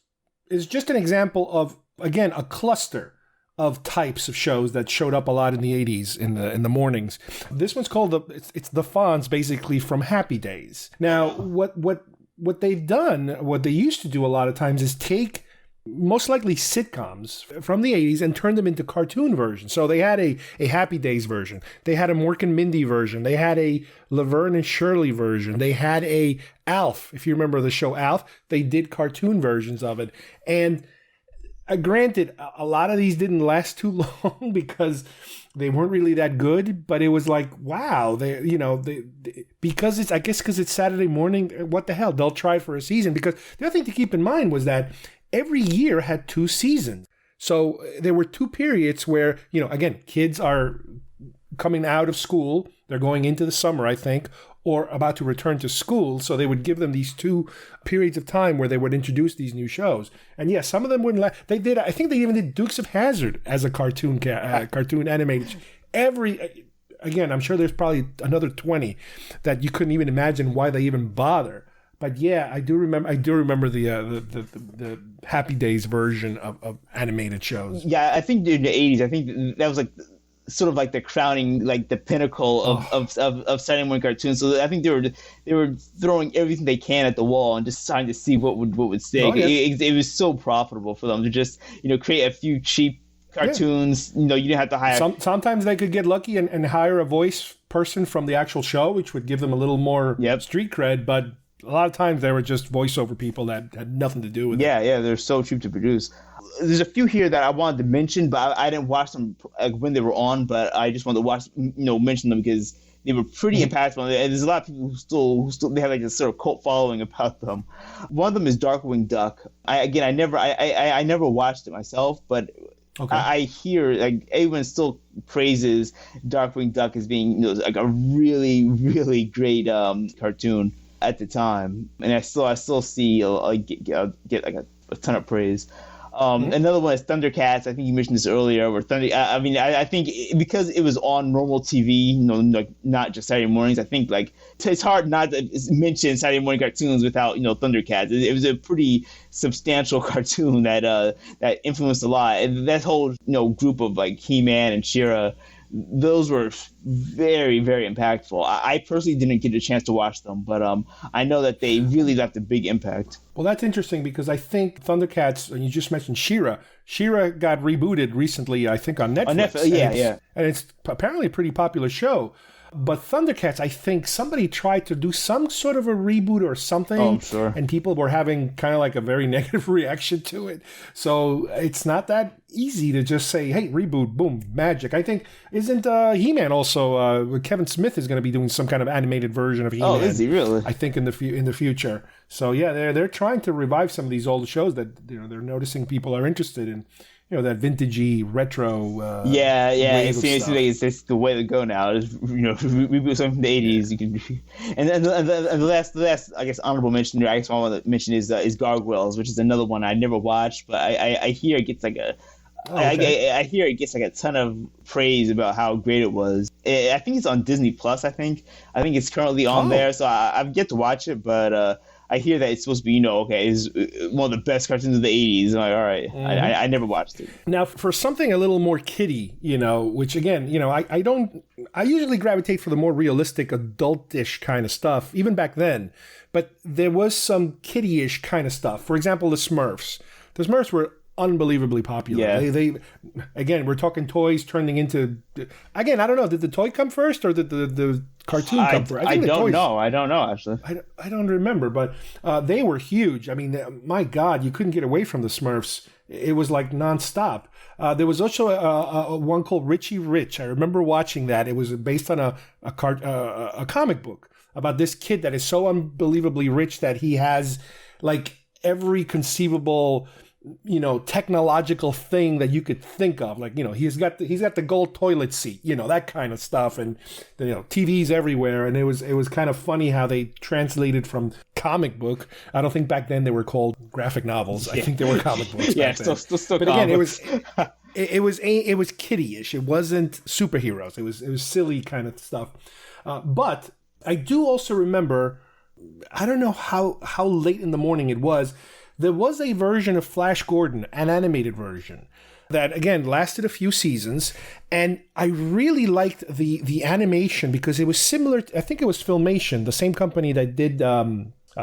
just an example of, again, a cluster of types of shows that showed up a lot in the 80s in the mornings. This one's called it's the Fonz, basically, from Happy Days. Now, what they've done, what they used to do a lot of times, is take most likely sitcoms from the 80s and turn them into cartoon versions. So they had a Happy Days version. They had a Mork and Mindy version. They had a Laverne and Shirley version. They had a Alf. If you remember the show Alf, they did cartoon versions of it. And granted, a lot of these didn't last too long because they weren't really that good, but it was like, wow, because it's Saturday morning, what the hell? They'll try for a season. Because the other thing to keep in mind was that every year had 2 seasons. So there were 2 periods where, again, kids are coming out of school. They're going into the summer, I think, or about to return to school. So they would give them these 2 periods of time where they would introduce these new shows. And yes, some of them wouldn't last. I think they even did Dukes of Hazzard as a cartoon animated. Again, I'm sure there's probably another 20 that you couldn't even imagine why they even bother. But yeah, I do remember the Happy Days version of animated shows. Yeah, I think in the 80s, I think that was like sort of like the crowning, like the pinnacle of Saturday morning cartoons. So I think they were throwing everything they can at the wall and just trying to see what would stick. Oh, yeah. It was so profitable for them to just create a few cheap cartoons. Yeah. You didn't have to hire. Sometimes they could get lucky and hire a voice person from the actual show, which would give them a little more street cred. But a lot of times they were just voiceover people that had nothing to do with it. Yeah, they're so cheap to produce. There's a few here that I wanted to mention, but I didn't watch them when they were on. But I just wanted to watch, mention them because they were pretty impactful. And there's a lot of people who still they have like this sort of cult following about them. One of them is Darkwing Duck. I never watched it myself, but okay. I hear like everyone still praises Darkwing Duck as being like a really, really great cartoon at the time, and I still see get like a ton of praise. Another one is Thundercats. I think you mentioned this earlier. Where I think because it was on normal TV, like not just Saturday mornings. I think like it's hard not to mention Saturday morning cartoons without Thundercats. It was a pretty substantial cartoon that influenced a lot. And that whole group of like He-Man and She-Ra, those were very, very impactful. I personally didn't get a chance to watch them, but I know that they really left a big impact. Well, that's interesting because I think Thundercats, and you just mentioned She-Ra. She-Ra got rebooted recently, I think, on Netflix. On Netflix, And it's apparently a pretty popular show. But Thundercats, I think somebody tried to do some sort of a reboot or something. Oh, I'm sure. And people were having kind of like a very negative reaction to it. So it's not that easy to just say, hey, reboot, boom, magic. I think, isn't He-Man also, Kevin Smith is going to be doing some kind of animated version of He-Man. Oh, is he really? I think in the future. So yeah, they're trying to revive some of these old shows that they're noticing people are interested in. That vintagey retro. It seems like it's the way to go now. Is reboot something from the 80s. You can, and the last I guess honorable mention I want to mention is Gargoyles, which is another one I never watched, but I hear it gets like a. I hear it gets like a ton of praise about how great it was. I think it's on Disney Plus. I think it's currently on there, so I've yet to watch it, but I hear that it's supposed to be, okay, it's one of the best cartoons of the 80s. I'm like, all right, I never watched it. Now, for something a little more kiddie, which again, I usually gravitate for the more realistic, adultish kind of stuff, even back then. But there was some kiddie-ish kind of stuff. For example, the Smurfs. The Smurfs were unbelievably popular. Yeah. They again, we're talking toys turning into. Again, I don't know. Did the toy come first or did the cartoon come first? I don't know. I don't know, actually. I don't remember, but they were huge. I mean, my God, you couldn't get away from the Smurfs. It was like nonstop. There was also a one called Richie Rich. I remember watching that. It was based on a comic book about this kid that is so unbelievably rich that he has like every conceivable technological thing that you could think of. Like, he's got the gold toilet seat, that kind of stuff, and TVs everywhere. And it was kind of funny how they translated from comic book. I don't think back then they were called graphic novels. I think they were comic books. Yeah, still but again, it was kiddie-ish. It wasn't superheroes. It was silly kind of stuff. But I do also remember, I don't know how late in the morning it was, there was a version of Flash Gordon, an animated version, that, again, lasted a few seasons. And I really liked the animation because it was similar, I think it was Filmation, the same company that did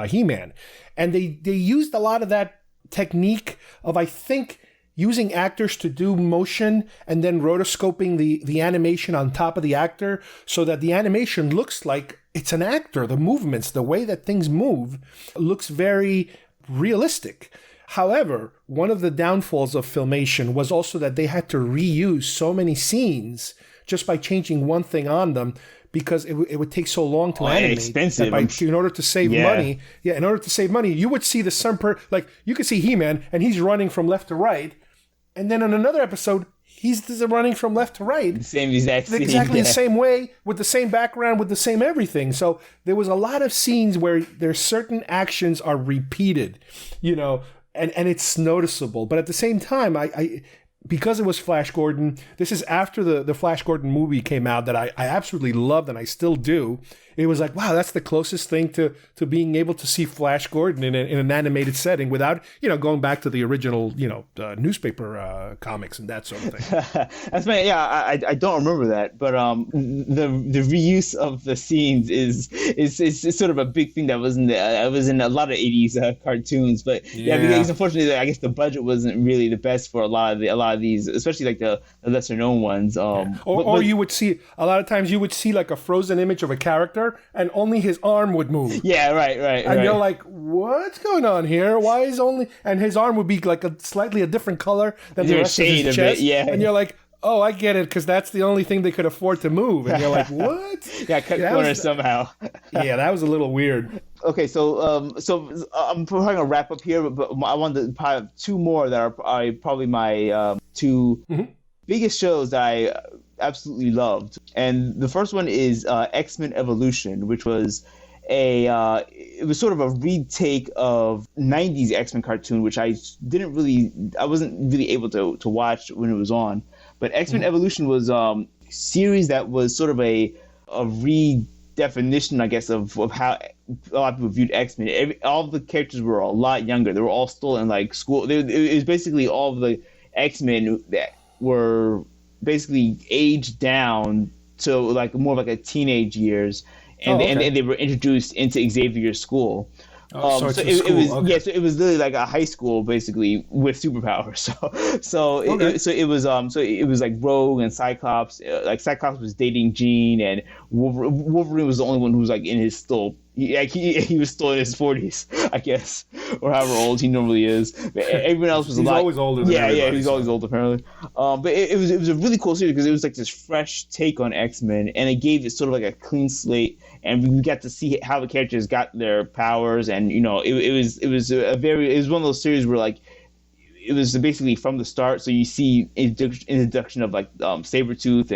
He-Man. And they used a lot of that technique of, I think, using actors to do motion and then rotoscoping the animation on top of the actor so that the animation looks like it's an actor. The movements, the way that things move looks very realistic. However, one of the downfalls of Filmation was also that they had to reuse so many scenes just by changing one thing on them because it would take so long to animate. Expensive. In order to save money, you would see the like you could see He-Man and he's running from left to right. And then in another episode, he's running from left to right. The same exact scene. Exactly the same way, with the same background, with the same everything. So there was a lot of scenes where there's certain actions are repeated, and it's noticeable. But at the same time, I because it was Flash Gordon, this is after the Flash Gordon movie came out that I absolutely loved and I still do. It was like, wow, that's the closest thing to being able to see Flash Gordon in an animated setting without, going back to the original, newspaper comics and that sort of thing. That's my, I don't remember that, but the reuse of the scenes is sort of a big thing that was in a lot of 80s cartoons, but because unfortunately, I guess the budget wasn't really the best for a lot of these, especially like the lesser known ones. Or you would see a lot of times you would see like a frozen image of a character and only his arm would move. Yeah, right. And you're like, what's going on here? Why is only... And his arm would be like a slightly different color than the rest of his chest. And you're like, oh, I get it, because that's the only thing they could afford to move. And you're like, what? Cut corners somehow. Yeah, that was a little weird. Okay, so I'm probably gonna wrap up here, but I wanted to have two more that are probably my two biggest shows that I absolutely loved. And the first one is X-Men Evolution, which was it was sort of a retake of 90s X-Men cartoon, which I wasn't really able to watch when it was on. But X-Men Evolution was a series that was sort of a redefinition, I guess, of how a lot of people viewed X-Men. All of the characters were a lot younger. They were all still in like school. It was basically all of the X-Men that were basically aged down to like more of like a teenage years, and they were introduced into Xavier's school. So it was literally like a high school basically with superpowers. It was like Rogue and Cyclops. Like Cyclops was dating Jean, and Wolverine was the only one who was like in his he was still in his 40s, I guess, or however old he normally is. But everyone else was he's always older. Than he's always old apparently. But it was a really cool series because it was like this fresh take on X-Men, and it gave it sort of like a clean slate, and we got to see how the characters got their powers, and it was one of those series where like it was basically from the start. So you see introduction of like Sabretooth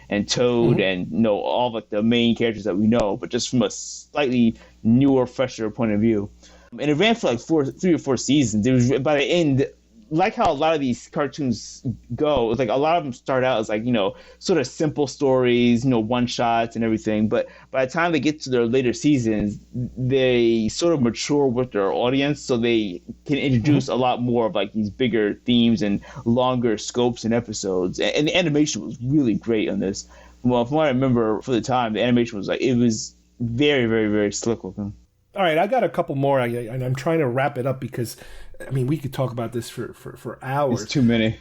and Toad and all of like the main characters that we know, but just from a slightly newer, fresher point of view. And it ran for like 3 or 4 seasons. It was by the end, like how a lot of these cartoons go, like a lot of them start out as like, sort of simple stories, one shots and everything. But by the time they get to their later seasons, they sort of mature with their audience, so they can introduce a lot more of like these bigger themes and longer scopes and episodes. And the animation was really great on this. Well, from what I remember for the time, the animation was it was very, very, very slick looking. All right, I got a couple more, and I'm trying to wrap it up because, I mean, we could talk about this for hours. It's too many.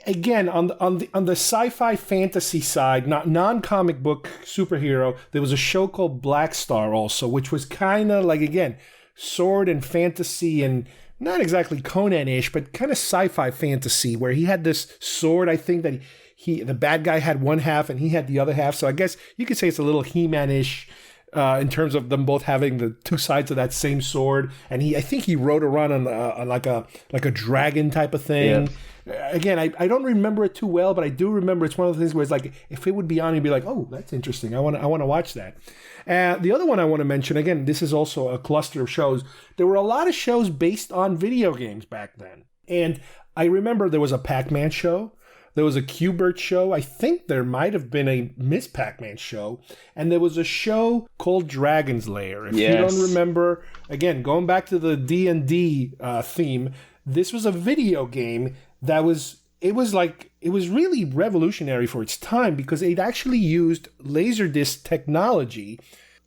Again, on the sci-fi fantasy side, not non-comic book superhero, there was a show called Black Star also, which was kind of like, again, sword and fantasy and not exactly Conan-ish, but kind of sci-fi fantasy where he had this sword, I think that the bad guy had one half and he had the other half. So I guess you could say it's a little He-Man-ish in terms of them both having the two sides of that same sword. And I think he rode around on like a dragon type of thing. Yeah. Again, I don't remember it too well, but I do remember it's one of the things where it's like, if it would be on, you'd be like, oh, that's interesting. I want to watch that. The other one I want to mention, again, this is also a cluster of shows. There were a lot of shows based on video games back then. And I remember there was a Pac-Man show. There was a Q*bert show. I think there might have been a Miss Pac-Man show. And there was a show called Dragon's Lair. If you don't remember, again, going back to the D&D theme, this was a video game that was really revolutionary for its time because it actually used Laserdisc technology,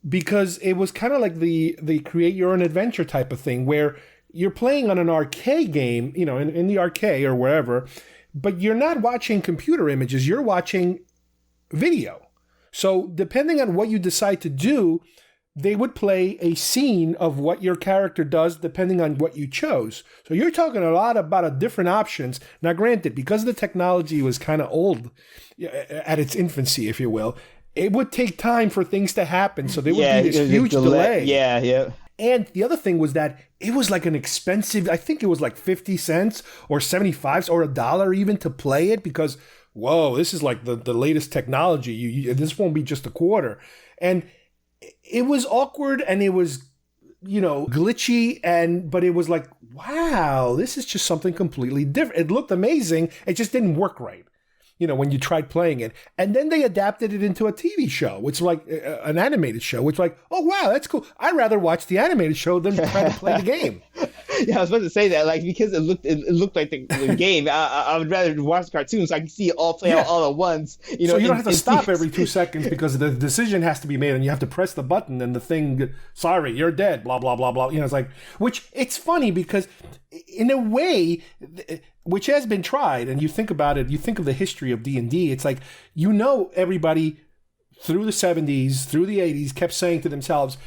because it was kind of like the create your own adventure type of thing where you're playing on an arcade game, in the arcade or wherever, but you're not watching computer images, you're watching video. So depending on what you decide to do, they would play a scene of what your character does depending on what you chose. So you're talking a lot about different options. Now granted, because the technology was kind of old at its infancy, if you will, it would take time for things to happen. So there would be this huge delay. Yeah. And the other thing was that it was like an expensive, I think it was like 50 cents or 75 or $1 even to play it because, whoa, this is like the latest technology. This won't be just a quarter. And it was awkward and it was, glitchy, but it was like, wow, this is just something completely different. It looked amazing. It just didn't work right, when you tried playing it. And then they adapted it into a TV show, which is like an animated show, which like, oh, wow, that's cool. I'd rather watch the animated show than try to play the game. Yeah, I was about to say that, like, because it looked like the game. I would rather watch the cartoon so I can see it all play out all at once. So you don't have to stop every 2 seconds because the decision has to be made and you have to press the button and the thing, sorry, you're dead, blah, blah, blah, blah. It's like, which it's funny because in a way, which has been tried, and you think about it, you think of the history of D&D, it's like, everybody through the 70s, through the 80s kept saying to themselves,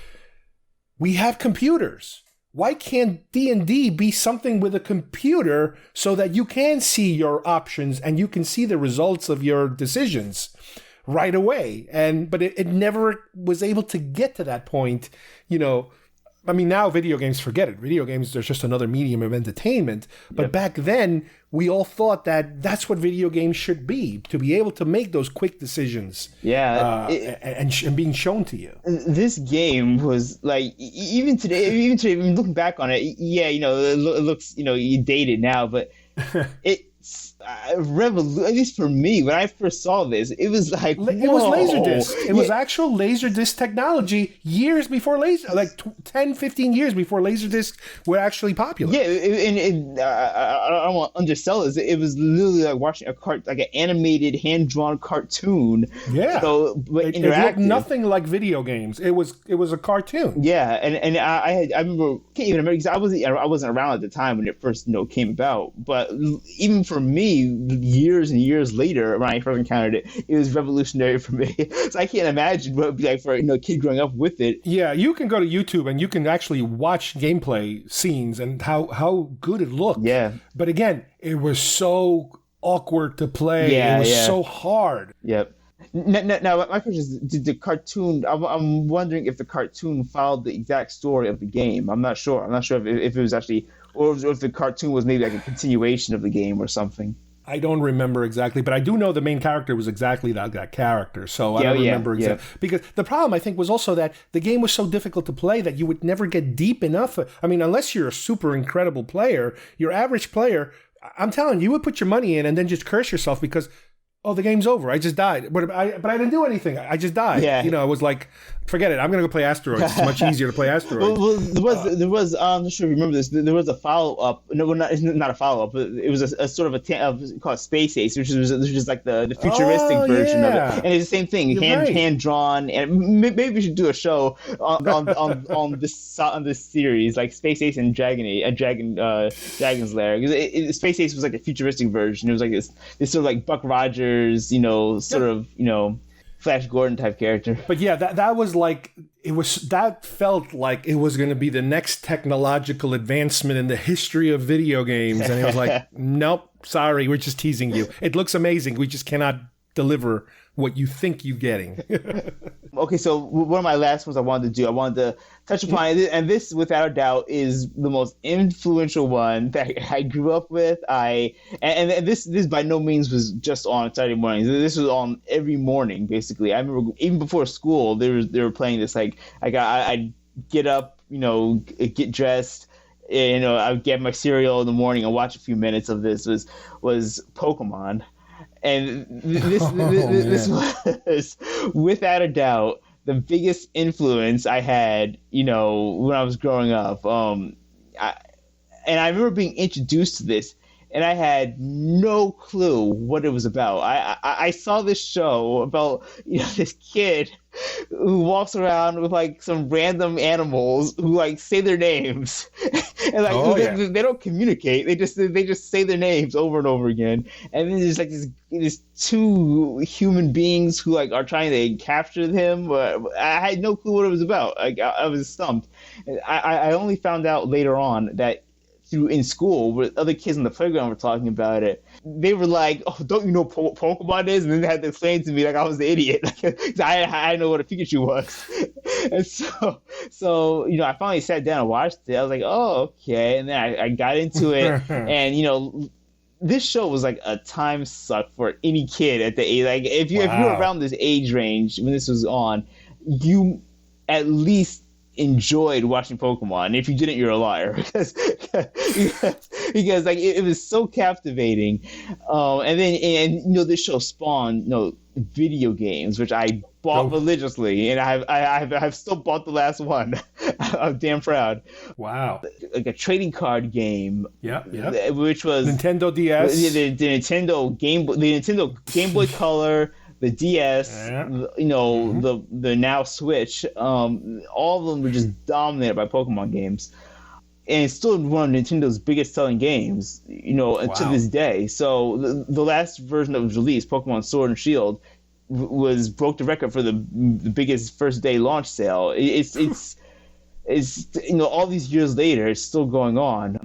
we have computers. Why can't D&D be something with a computer so that you can see your options and you can see the results of your decisions right away? But it never was able to get to that point. I mean, now video games, forget it. Video games, there's just another medium of entertainment. But back then, we all thought that that's what video games should be, to be able to make those quick decisions. Yeah. And being shown to you. This game was like, even today, looking back on it, it looks, dated now, but it's at least for me, when I first saw this, it was like, whoa. It was Laserdisc. It was actual Laserdisc technology years before 10, 15 years before Laserdisc were actually popular. Yeah, I don't want to undersell this. It was literally like watching like an animated, hand-drawn cartoon. Yeah. So, but it looked nothing like video games. It was a cartoon. Yeah, and I remember, can't even remember because I wasn't around at the time when it first came about. But even for me, years and years later, when I first encountered it, it was revolutionary for me. So I can't imagine what it would be like for a kid growing up with it. Yeah, you can go to YouTube and you can actually watch gameplay scenes and how good it looked. Yeah. But again, it was so awkward to play. Yeah, it was so hard. Yep. Now, my question is, did the cartoon, I'm wondering if the cartoon followed the exact story of the game. I'm not sure. I'm not sure if it was actually, or if the cartoon was maybe like a continuation of the game or something. I don't remember exactly, but I do know the main character was exactly that character. So I don't remember exactly. Because the problem, I think, was also that the game was so difficult to play that you would never get deep enough. I mean, unless you're a super incredible player, your average player, I'm telling you, you would put your money in and then just curse yourself because, oh, the game's over. I just died. But I didn't do anything. I just died. Yeah. You know, it was like, forget it. I'm going to go play Asteroids. It's much easier to play Asteroids. Well, there was. I'm not sure if you remember this. There was a follow up. No, well, not a follow up. But it was a sort of called Space Ace, which was like the futuristic version of it. And it's the same thing, hand drawn. And maybe we should do a show on this series, like Space Ace and Dragon's Lair. Because Space Ace was like a futuristic version. It was like this sort of like Buck Rogers, sort of Flash Gordon type character. But yeah, that was like, that felt like it was going to be the next technological advancement in the history of video games. And it was like, nope, sorry, we're just teasing you. It looks amazing. We just cannot deliver what you think you're getting. Okay, so one of my last ones I wanted to touch upon, and this without a doubt is the most influential one that I grew up with. And this by no means was just on Saturday mornings. This was on every morning, basically. I remember even before school, they were playing this. Like I'd get up, get dressed. I would get my cereal in the morning and watch a few minutes of this. Was Pokemon. And this was, without a doubt, the biggest influence I had, when I was growing up. And I remember being introduced to this, and I had no clue what it was about. I saw this show about this kid who walks around with like some random animals who like say their names, and like they don't communicate. They just say their names over and over again. And then there's like these two human beings who like are trying to capture him. But I had no clue what it was about. Like I was stumped. I only found out later on that in school, where other kids in the playground were talking about it, they were like, "Oh, don't you know what Pokemon is?" And then they had to explain to me like I was the idiot. I didn't know what a Pikachu was. And so I finally sat down and watched it. I was like, "Oh, okay." And then I got into it, and this show was like a time suck for any kid at the age. Like if you were around this age range when this was on, you at least enjoyed watching Pokemon. If you didn't, you're a liar, because like it was so captivating. And then this show spawned video games, which I bought religiously, and I've still bought the last one. I'm damn proud. Wow. Like a trading card game. Yeah. Which was Nintendo DS. The Nintendo Game Boy Color. The DS, the now Switch, all of them were just dominated by Pokemon games, and it's still one of Nintendo's biggest selling games, to this day. So the last version that was released, Pokemon Sword and Shield, broke the record for the biggest first day launch sale. It's all these years later, it's still going on.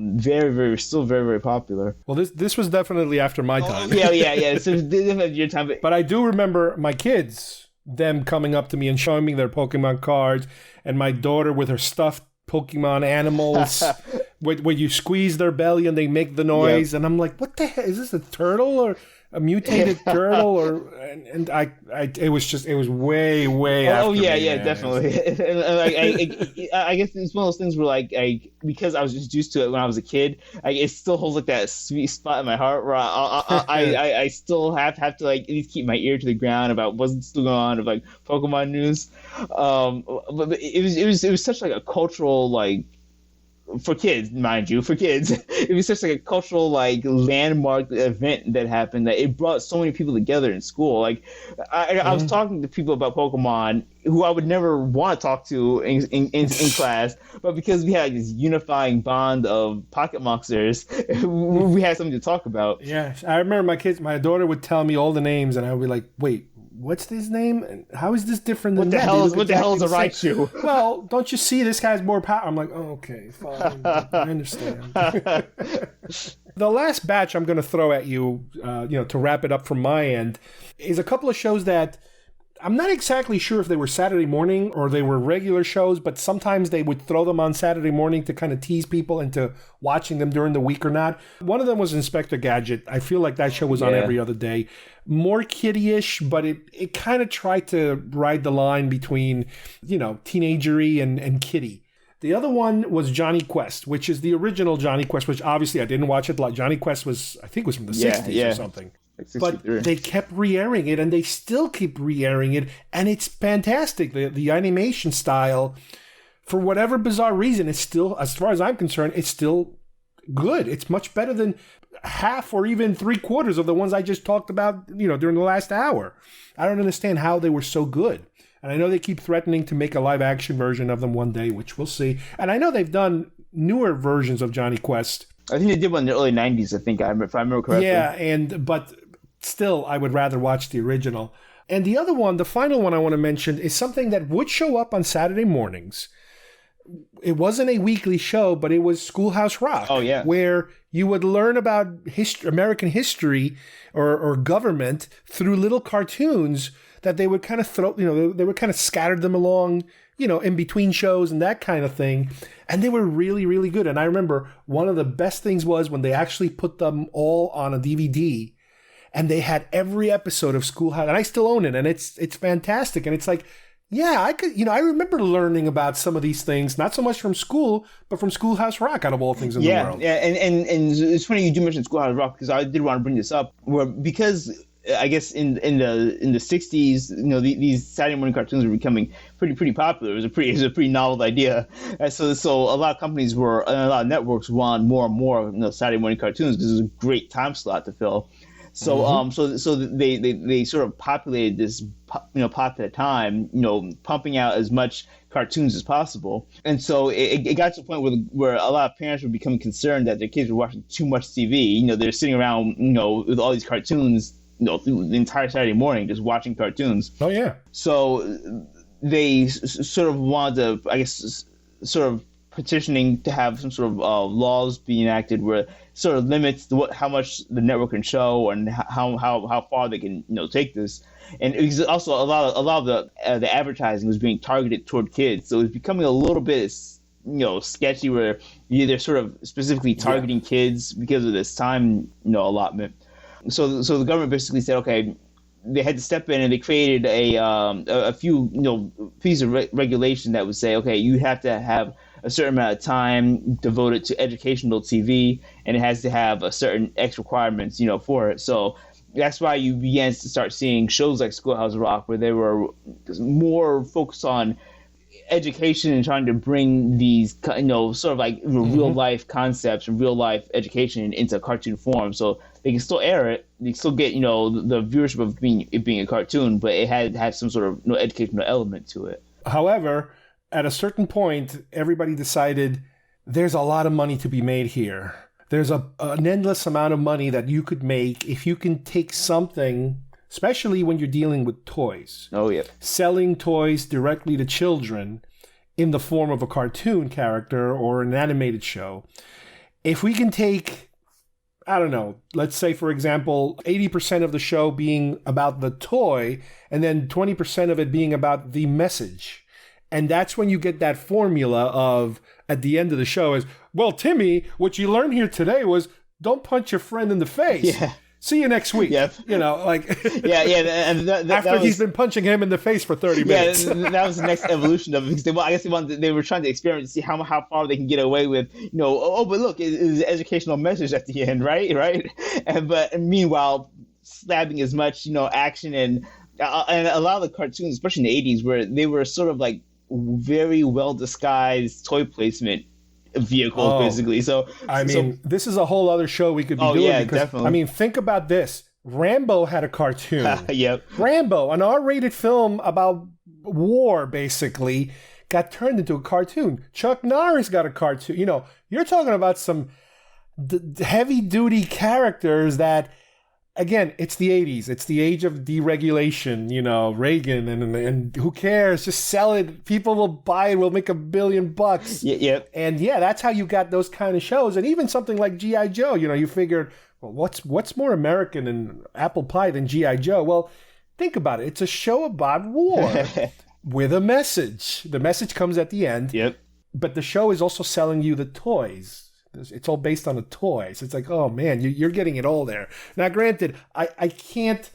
Still very, very popular. Well, this was definitely after my time. Yeah. So definitely your time. But I do remember my kids, them coming up to me and showing me their Pokemon cards, and my daughter with her stuffed Pokemon animals, where you squeeze their belly and they make the noise, and I'm like, what the hell? Is this a turtle or a mutated turtle? It was way after me, definitely. And I guess it's one of those things where because I was just used to it when I was a kid, it still holds like that sweet spot in my heart where I still have to at least keep my ear to the ground about what's still going on of Pokemon news. But it was such a cultural for kids, mind you, it was such a cultural landmark event that happened that it brought so many people together in school. I was talking to people about Pokemon who I would never want to talk to in class, but because we had this unifying bond of pocket monsters, we had something to talk about. Yeah, I remember my daughter would tell me all the names, and I would be like, wait, what's his name? And how is this different than that? What the hell is a Raichu? Well, don't you see this guy's more power? I'm like, oh, okay, fine. I understand. The last batch I'm going to throw at you, to wrap it up from my end, is a couple of shows that I'm not exactly sure if they were Saturday morning or they were regular shows, but sometimes they would throw them on Saturday morning to kind of tease people into watching them during the week or not. One of them was Inspector Gadget. I feel like that show was on every other day. More kiddie-ish, but it kind of tried to ride the line between, teenagery and kiddie. The other one was Johnny Quest, which is the original Johnny Quest, which obviously I didn't watch it. Like Johnny Quest was, I think, was from the 60s or something. But they kept re-airing it, and they still keep re-airing it, and it's fantastic. The animation style, for whatever bizarre reason, it's still, as far as I'm concerned, it's still good. It's much better than half or even 3/4 of the ones I just talked about, during the last hour. I don't understand how they were so good. And I know they keep threatening to make a live-action version of them one day, which we'll see. And I know they've done newer versions of Johnny Quest. I think they did one in the early 90s, if I remember correctly. Yeah, but still, I would rather watch the original. And the other one, the final one I want to mention, is something that would show up on Saturday mornings. It wasn't a weekly show, but it was Schoolhouse Rock. Oh, yeah. Where you would learn about American history or government through little cartoons that they would kind of throw, they would kind of scatter them along, in between shows and that kind of thing. And they were really, really good. And I remember one of the best things was when they actually put them all on a DVD and they had every episode of Schoolhouse, and I still own it, and it's fantastic. And it's like, yeah, I could, I remember learning about some of these things, not so much from school, but from Schoolhouse Rock, out of all things in the world. Yeah, and it's funny you do mention Schoolhouse Rock, because I did want to bring this up, because I guess in the 60s, these Saturday morning cartoons were becoming pretty popular. It was a pretty novel idea. So a lot of companies and a lot of networks want more and more Saturday morning cartoons, because it was a great time slot to fill. So so they sort of populated this popular time, pumping out as much cartoons as possible. And so it got to the point where a lot of parents were becoming concerned that their kids were watching too much TV. They're sitting around, with all these cartoons, through the entire Saturday morning, just watching cartoons. Oh, yeah. So they sort of wanted to, I guess, sort of petitioning to have some sort of laws be enacted where sort of limits how much the network can show and how far they can take this. And it was also a lot of the advertising was being targeted toward kids, so it was becoming a little bit sketchy, where they're sort of specifically targeting kids because of this time allotment. So the government basically said, okay, they had to step in, and they created a few pieces of regulation that would say, okay, you have to have a certain amount of time devoted to educational TV, and it has to have a certain X requirements for it. So that's why you began to start seeing shows like Schoolhouse Rock, where they were more focused on education and trying to bring these sort of like real life concepts and real life education into cartoon form. So they can still air it, they can still get the viewership of it being a cartoon, but it had some sort of educational element to it. However, at a certain point, everybody decided there's a lot of money to be made here. There's an endless amount of money that you could make if you can take something, especially when you're dealing with toys. Oh, yeah. Selling toys directly to children in the form of a cartoon character or an animated show. If we can take, I don't know, let's say, for example, 80% of the show being about the toy and then 20% of it being about the message. And that's when you get that formula of, at the end of the show is, well, Timmy, what you learned here today was don't punch your friend in the face. Yeah. See you next week. Yep. And and after he's been punching him in the face for 30 minutes. Yeah, that was the next evolution of it, because they were trying to experiment to see how far they can get away with, but look, it's an educational message at the end, right? But meanwhile, slapping as much, action and a lot of the cartoons, especially in the 80s, where they were sort of like very well disguised toy placement vehicles, basically. So this is a whole other show we could be doing. Yeah, because, definitely. Think about this. Rambo had a cartoon. Yep. Rambo, an R-rated film about war, basically, got turned into a cartoon. Chuck Norris got a cartoon. You're talking about some heavy-duty characters that, again, it's the 80s. It's the age of deregulation, Reagan, and who cares? Just sell it. People will buy it. We'll make $1 billion. Yep. And that's how you got those kind of shows. And even something like G.I. Joe, you figured, well, what's more American and apple pie than G.I. Joe? Well, think about it. It's a show about war with a message. The message comes at the end. Yep. But the show is also selling you the toys. It's all based on a toy. So it's like, oh man, you're getting it all there. Now, granted, I can't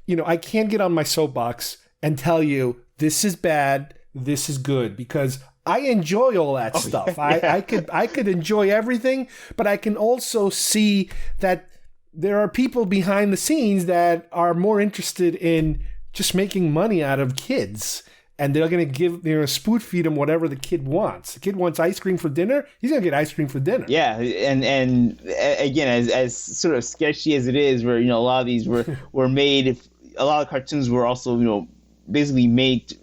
get on my soapbox and tell you this is bad, this is good, because I enjoy all that stuff. Yeah. I could enjoy everything, but I can also see that there are people behind the scenes that are more interested in just making money out of kids. And they're going to spoon feed him whatever the kid wants. The kid wants ice cream for dinner. He's going to get ice cream for dinner. Yeah, and again, as sort of sketchy as it is, where a lot of these were made. A lot of cartoons were also basically made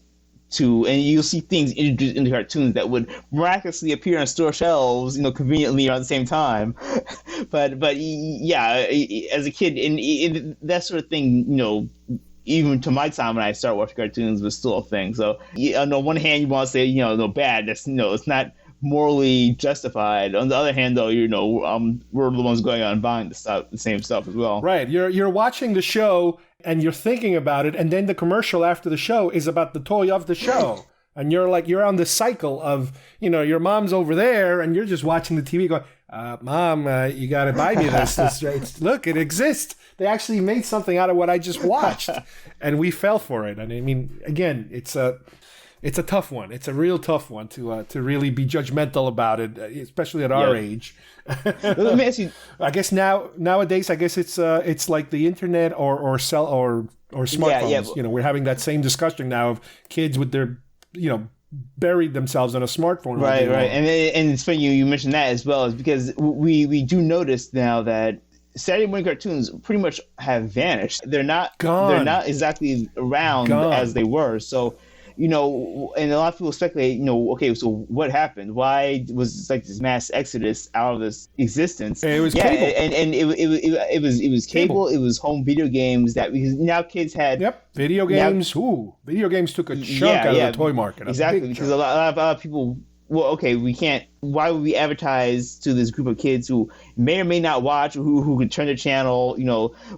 to, and you'll see things introduced into cartoons that would miraculously appear on store shelves, conveniently around the same time. but yeah, as a kid, and that sort of thing, even to my time when I started watching cartoons was still a thing. So on the one hand, you want to say, no, bad. That's it's not morally justified. On the other hand, though, we're the ones going out and buying the same stuff as well. Right. You're watching the show and you're thinking about it, and then the commercial after the show is about the toy of the show. And you're on this cycle of, your mom's over there and you're just watching the TV going, Mom, you got to buy me this. Look, it exists. They actually made something out of what I just watched. And we fell for it. And I mean, again, it's a tough one. It's a real tough one to really be judgmental about it, especially at our age. Let me ask you. I guess nowadays, it's like the internet or smartphones. Yeah. We're having that same discussion now of kids with their, buried themselves on a smartphone. Right. And it's funny you mentioned that as well, is because we do notice now that Saturday morning cartoons pretty much have vanished. They're not gone. They're not exactly around as they were. So, and a lot of people speculate, okay, so what happened? Why was this mass exodus out of this existence? It was cable. And it was cable. It was home video games because now kids had. Yep. Video games. Video games took a chunk out of the toy market. Exactly, because a lot of people. Well, okay, we can't. Why would we advertise to this group of kids who may or may not watch, who can turn the channel,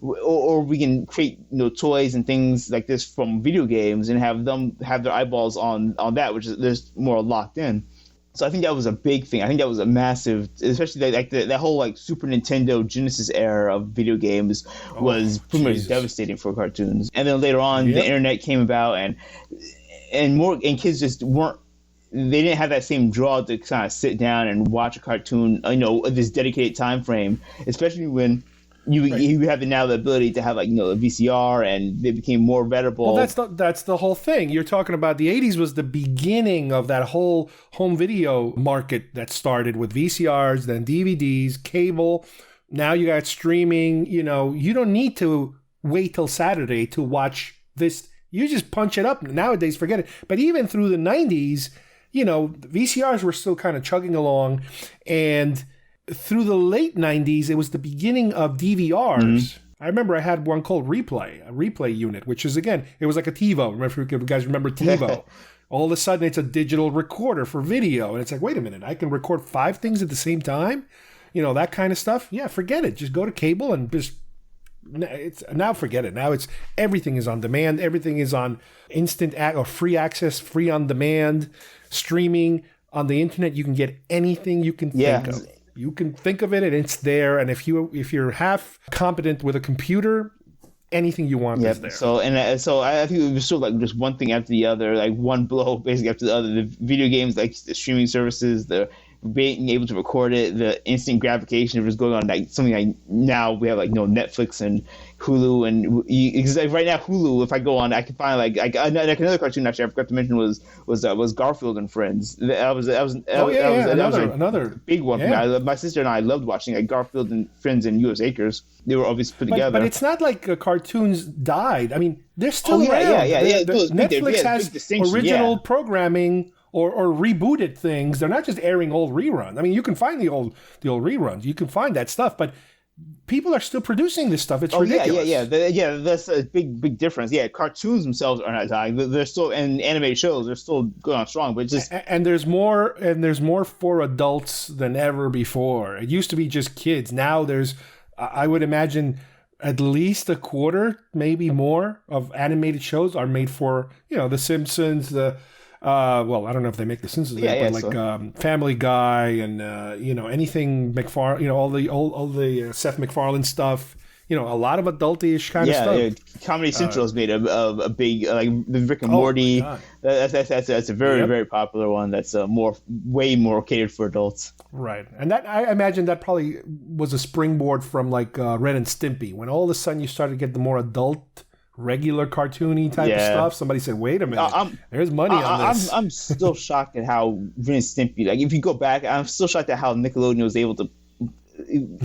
or we can create, toys and things like this from video games and have them have their eyeballs on that, which is they're more locked in. So I think that was a big thing. I think that was a massive, especially that whole Super Nintendo Genesis era of video games was pretty much devastating for cartoons. And then later on, the internet came about, and kids just weren't. They didn't have that same draw to kind of sit down and watch a cartoon, this dedicated time frame, especially when you have now the ability to have a VCR, and they became more venerable. Well, that's the whole thing. You're talking about the 80s was the beginning of that whole home video market that started with VCRs, then DVDs, cable. Now you got streaming. You don't need to wait till Saturday to watch this. You just punch it up. Nowadays, forget it. But even through the 90s, VCRs were still kind of chugging along. And through the late 90s, it was the beginning of DVRs. Mm-hmm. I remember I had one called a replay unit, which is, again, it was like a TiVo. Remember, if you guys remember TiVo? All of a sudden, it's a digital recorder for video. And it's like, wait a minute, I can record 5 things at the same time? That kind of stuff? Yeah, forget it. Just go to cable and just... Now forget it. Now everything is on demand. Everything is on instant or free access, free on demand, streaming on the internet. You can get anything you can think of. You can think of it, and it's there. And if you're half competent with a computer, anything you want is there. So I think it was sort of just one thing after the other, one blow basically after the other. The video games, the streaming services, the being able to record it, the instant gratification of what's going on, something now we have Netflix and Hulu, and right now Hulu, if I go on, I can find another cartoon actually I forgot to mention was Garfield and Friends. That was another big one. Yeah. My sister and I loved watching Garfield and Friends and U.S. Acres. They were always put together. But it's not like cartoons died. I mean, they're still around. Netflix has original programming. Or rebooted things. They're not just airing old reruns. I mean, you can find the old reruns. You can find that stuff, but people are still producing this stuff. It's ridiculous. Yeah. That's a big difference. Yeah, cartoons themselves are not dying. They're still, and animated shows, they're still going on strong. But just and there's more for adults than ever before. It used to be just kids. Now there's, I would imagine, at least a quarter, maybe more, of animated shows are made for The Simpsons, well, I don't know if they make The Simpsons, but Family Guy and anything McFarlane, all the Seth MacFarlane stuff. a lot of adultish kind of stuff. Yeah, Comedy Central has made a big like the Rick and Morty. That's a very very popular one. That's way more catered for adults. Right, and that I imagine that probably was a springboard from like Ren and Stimpy, when all of a sudden you started to get the more adult, regular cartoony type of stuff. Somebody said, "Wait a minute, there's money on this." I'm still shocked at how Ren and Stimpy. Like if you go back, I'm still shocked at how Nickelodeon was able to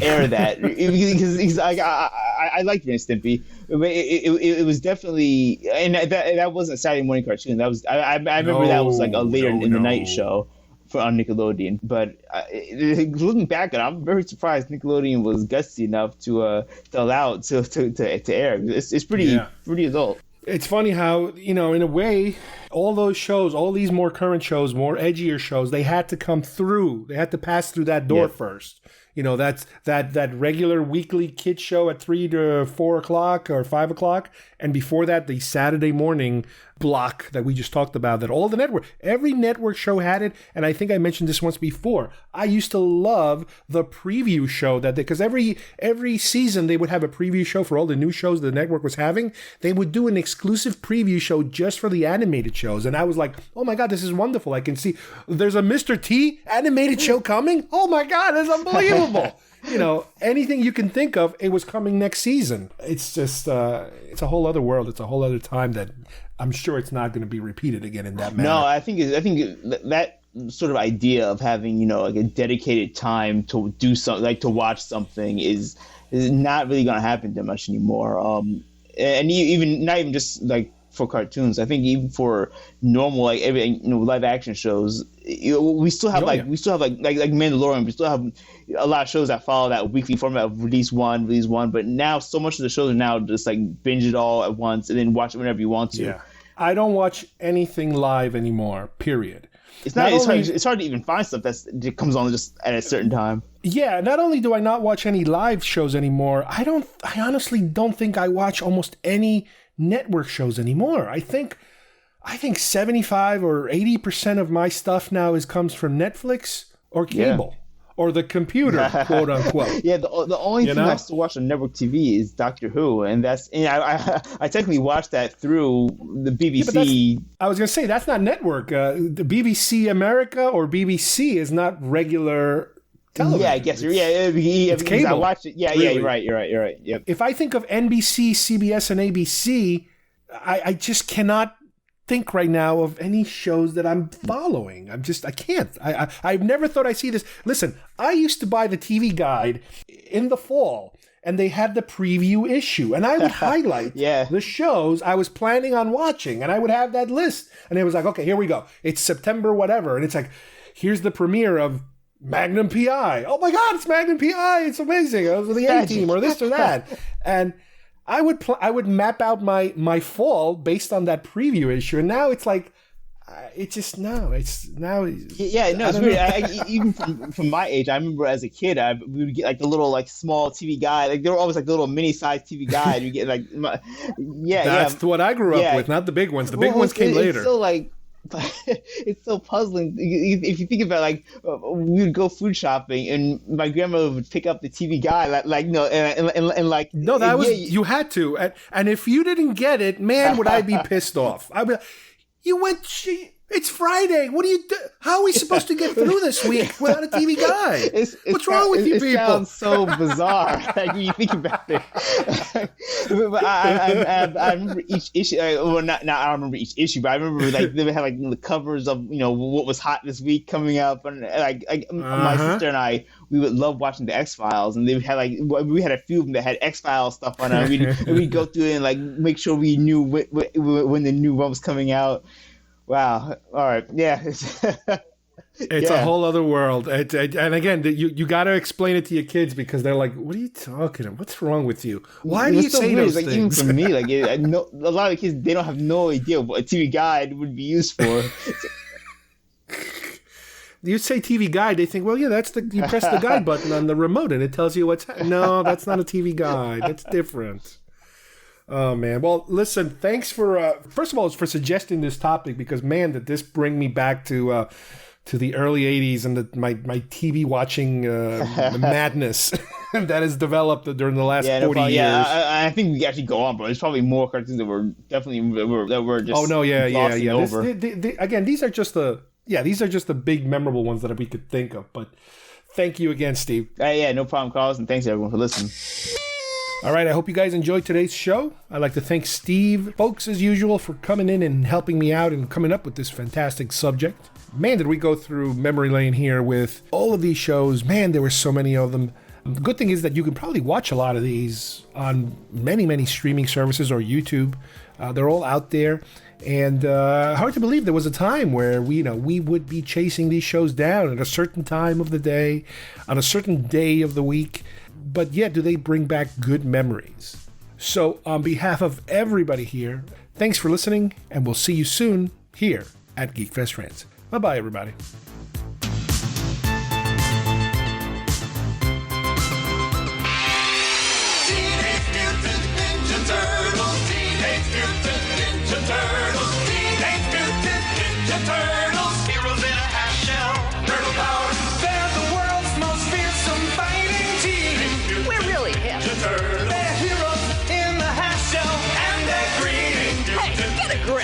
air that because I liked Ren and Stimpy, but it was definitely, and that wasn't a Saturday morning cartoon. That was I remember that was like a later in the night show on Nickelodeon. But looking back at it, I'm very surprised Nickelodeon was gutsy enough to allow it to air. It's pretty adult. It's funny how, in a way, all those shows, all these more current shows, more edgier shows, they had to come through. They had to pass through that door first. That's that regular weekly kid show at 3 to 4 o'clock or 5 o'clock. And before that, the Saturday morning block that we just talked about, that every network show had it. And I think I mentioned this once before. I used to love the preview show because every season they would have a preview show for all the new shows the network was having. They would do an exclusive preview show just for the animated shows. And I was like, oh my God, this is wonderful. I can see there's a Mr. T animated show coming. Oh my God, that's unbelievable. Anything you can think of, it was coming next season. It's just, it's a whole other world. It's a whole other time that I'm sure it's not going to be repeated again in that manner. No, I think that sort of idea of having, like a dedicated time to do something, like to watch something is not really going to happen that much anymore. And even not even just like for cartoons. I think even for normal like live action shows, we still have like Mandalorian. We still have a lot of shows that follow that weekly format of release one. But now so much of the shows are now just like binge it all at once and then watch it whenever you want to. Yeah, I don't watch anything live anymore. Period. It's hard to even find stuff that comes on just at a certain time. Yeah, not only do I not watch any live shows anymore, I honestly don't think I watch almost any network shows anymore. I think 75 or 80% of my stuff now comes from Netflix or cable or the computer, quote unquote. Yeah, the only thing I still watch on network TV is Doctor Who, and I technically watched that through the BBC. Yeah, I was gonna say that's not network. The BBC America or BBC is not regular television. Yeah, I guess. It's cable. I watched it. Yeah, really. You're right. Yep. If I think of NBC, CBS, and ABC, I just cannot think right now of any shows that I'm following. I can't. I've never thought I'd see this. Listen, I used to buy the TV Guide in the fall, and they had the preview issue, and I would highlight the shows I was planning on watching, and I would have that list. And it was like, okay, here we go. It's September whatever, and it's like, here's the premiere of Magnum PI. Oh my God, it's Magnum PI. It's amazing. It was the A-Team or this or that. And I would map out my fall based on that preview issue. And now it's like, it's weird. Even from my age, I remember as a kid, we would get like the little like small TV guide. Like they were always like the little mini size TV guide. You get like, that's what I grew up with, not the big ones. The big ones came later. It's still like, it's so puzzling if you think about like we would go food shopping and my grandmother would pick up the TV guide you had to, and if you didn't get it, man, would I be pissed off. I'd be like, it's Friday. What do you do? How are we supposed to get through this week without a TV guide? What's wrong with you people? It sounds so bizarre when you think about it. But I remember each issue. I don't remember each issue, but I remember like they would have like the covers of what was hot this week coming up, and my sister and I, we would love watching the X-Files, and they would have we had a few of them that had X-Files stuff on it. We'd go through it and like make sure we knew when the new one was coming out. Wow. All right. Yeah. It's a whole other world. And again, you got to explain it to your kids because they're like, what are you talking about? What's wrong with you? Why do you say those things? Even for me, a lot of kids, they don't have no idea what a TV guide would be used for. You say TV guide, they think, well, yeah, you press the guide button on the remote and it tells you No, that's not a TV guide. That's different. Oh, man. Well, listen, thanks for, first of all, for suggesting this topic because, man, did this bring me back to to the early 80s and my TV watching madness that has developed during the last 40 years. Yeah, I think we can actually go on, but there's probably more cartoons that were definitely just glossing over. Again, these are just the big memorable ones that we could think of. But thank you again, Steve. Yeah, no problem, Carlos, and thanks everyone for listening. All right, I hope you guys enjoyed today's show. I'd like to thank Steve Folks, as usual, for coming in and helping me out and coming up with this fantastic subject. Man, did we go through memory lane here with all of these shows. Man, there were so many of them. The good thing is that you can probably watch a lot of these on many, many streaming services or YouTube. They're all out there. And hard to believe there was a time where we would be chasing these shows down at a certain time of the day, on a certain day of the week. But yet, do they bring back good memories? So, on behalf of everybody here, thanks for listening, and we'll see you soon here at GeekFest Rants. Bye-bye, everybody. Teenage Mutant Ninja Turtles. Teenage Mutant Ninja Turtles. Teenage Mutant Ninja Turtles. Heroes in a half shell. Turtle power. They're the world's most fearsome fighting team. We're really hip. Ninja Turtles. They're heroes in the half shell, and they're green. Hey, get a grip.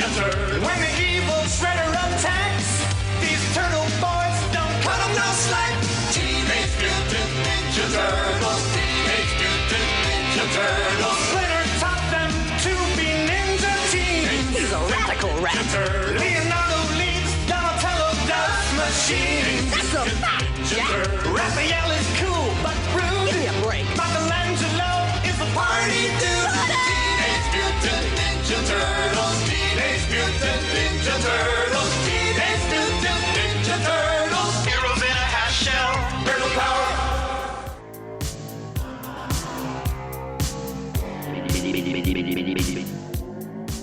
When the evil Shredder attacks, these turtle boys don't cut them no slack. Teenage Mutant Ninja Turtles. Teenage Mutant Ninja Turtles. Splinter taught them to be ninja teens. He's a radical rat. Leonardo leads Donatello does machines. That's a fact, Jack. Raphael is cool but rude. Give me a break. Michelangelo is a party dude. Teenage Mutant Ninja Turtles. Teenage Mutant Ninja Turtles. Teenage Mutant Ninja Turtles. Heroes in a half shell. Turtle power.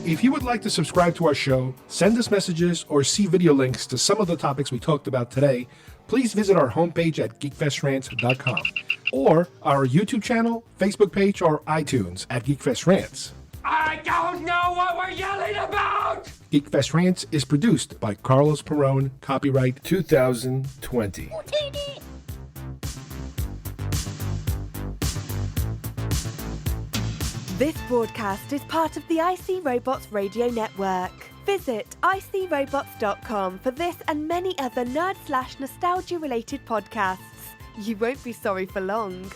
If you would like to subscribe to our show, send us messages, or see video links to some of the topics we talked about today, please visit our homepage at geekfestrants.com or our YouTube channel, Facebook page, or iTunes at GeekFest Rants. I don't know what we're yelling about! GeekFest Rants is produced by Carlos Perone, copyright 2020. This broadcast is part of the IC Robots Radio Network. Visit icrobots.com for this and many other nerd/nostalgia related podcasts. You won't be sorry for long.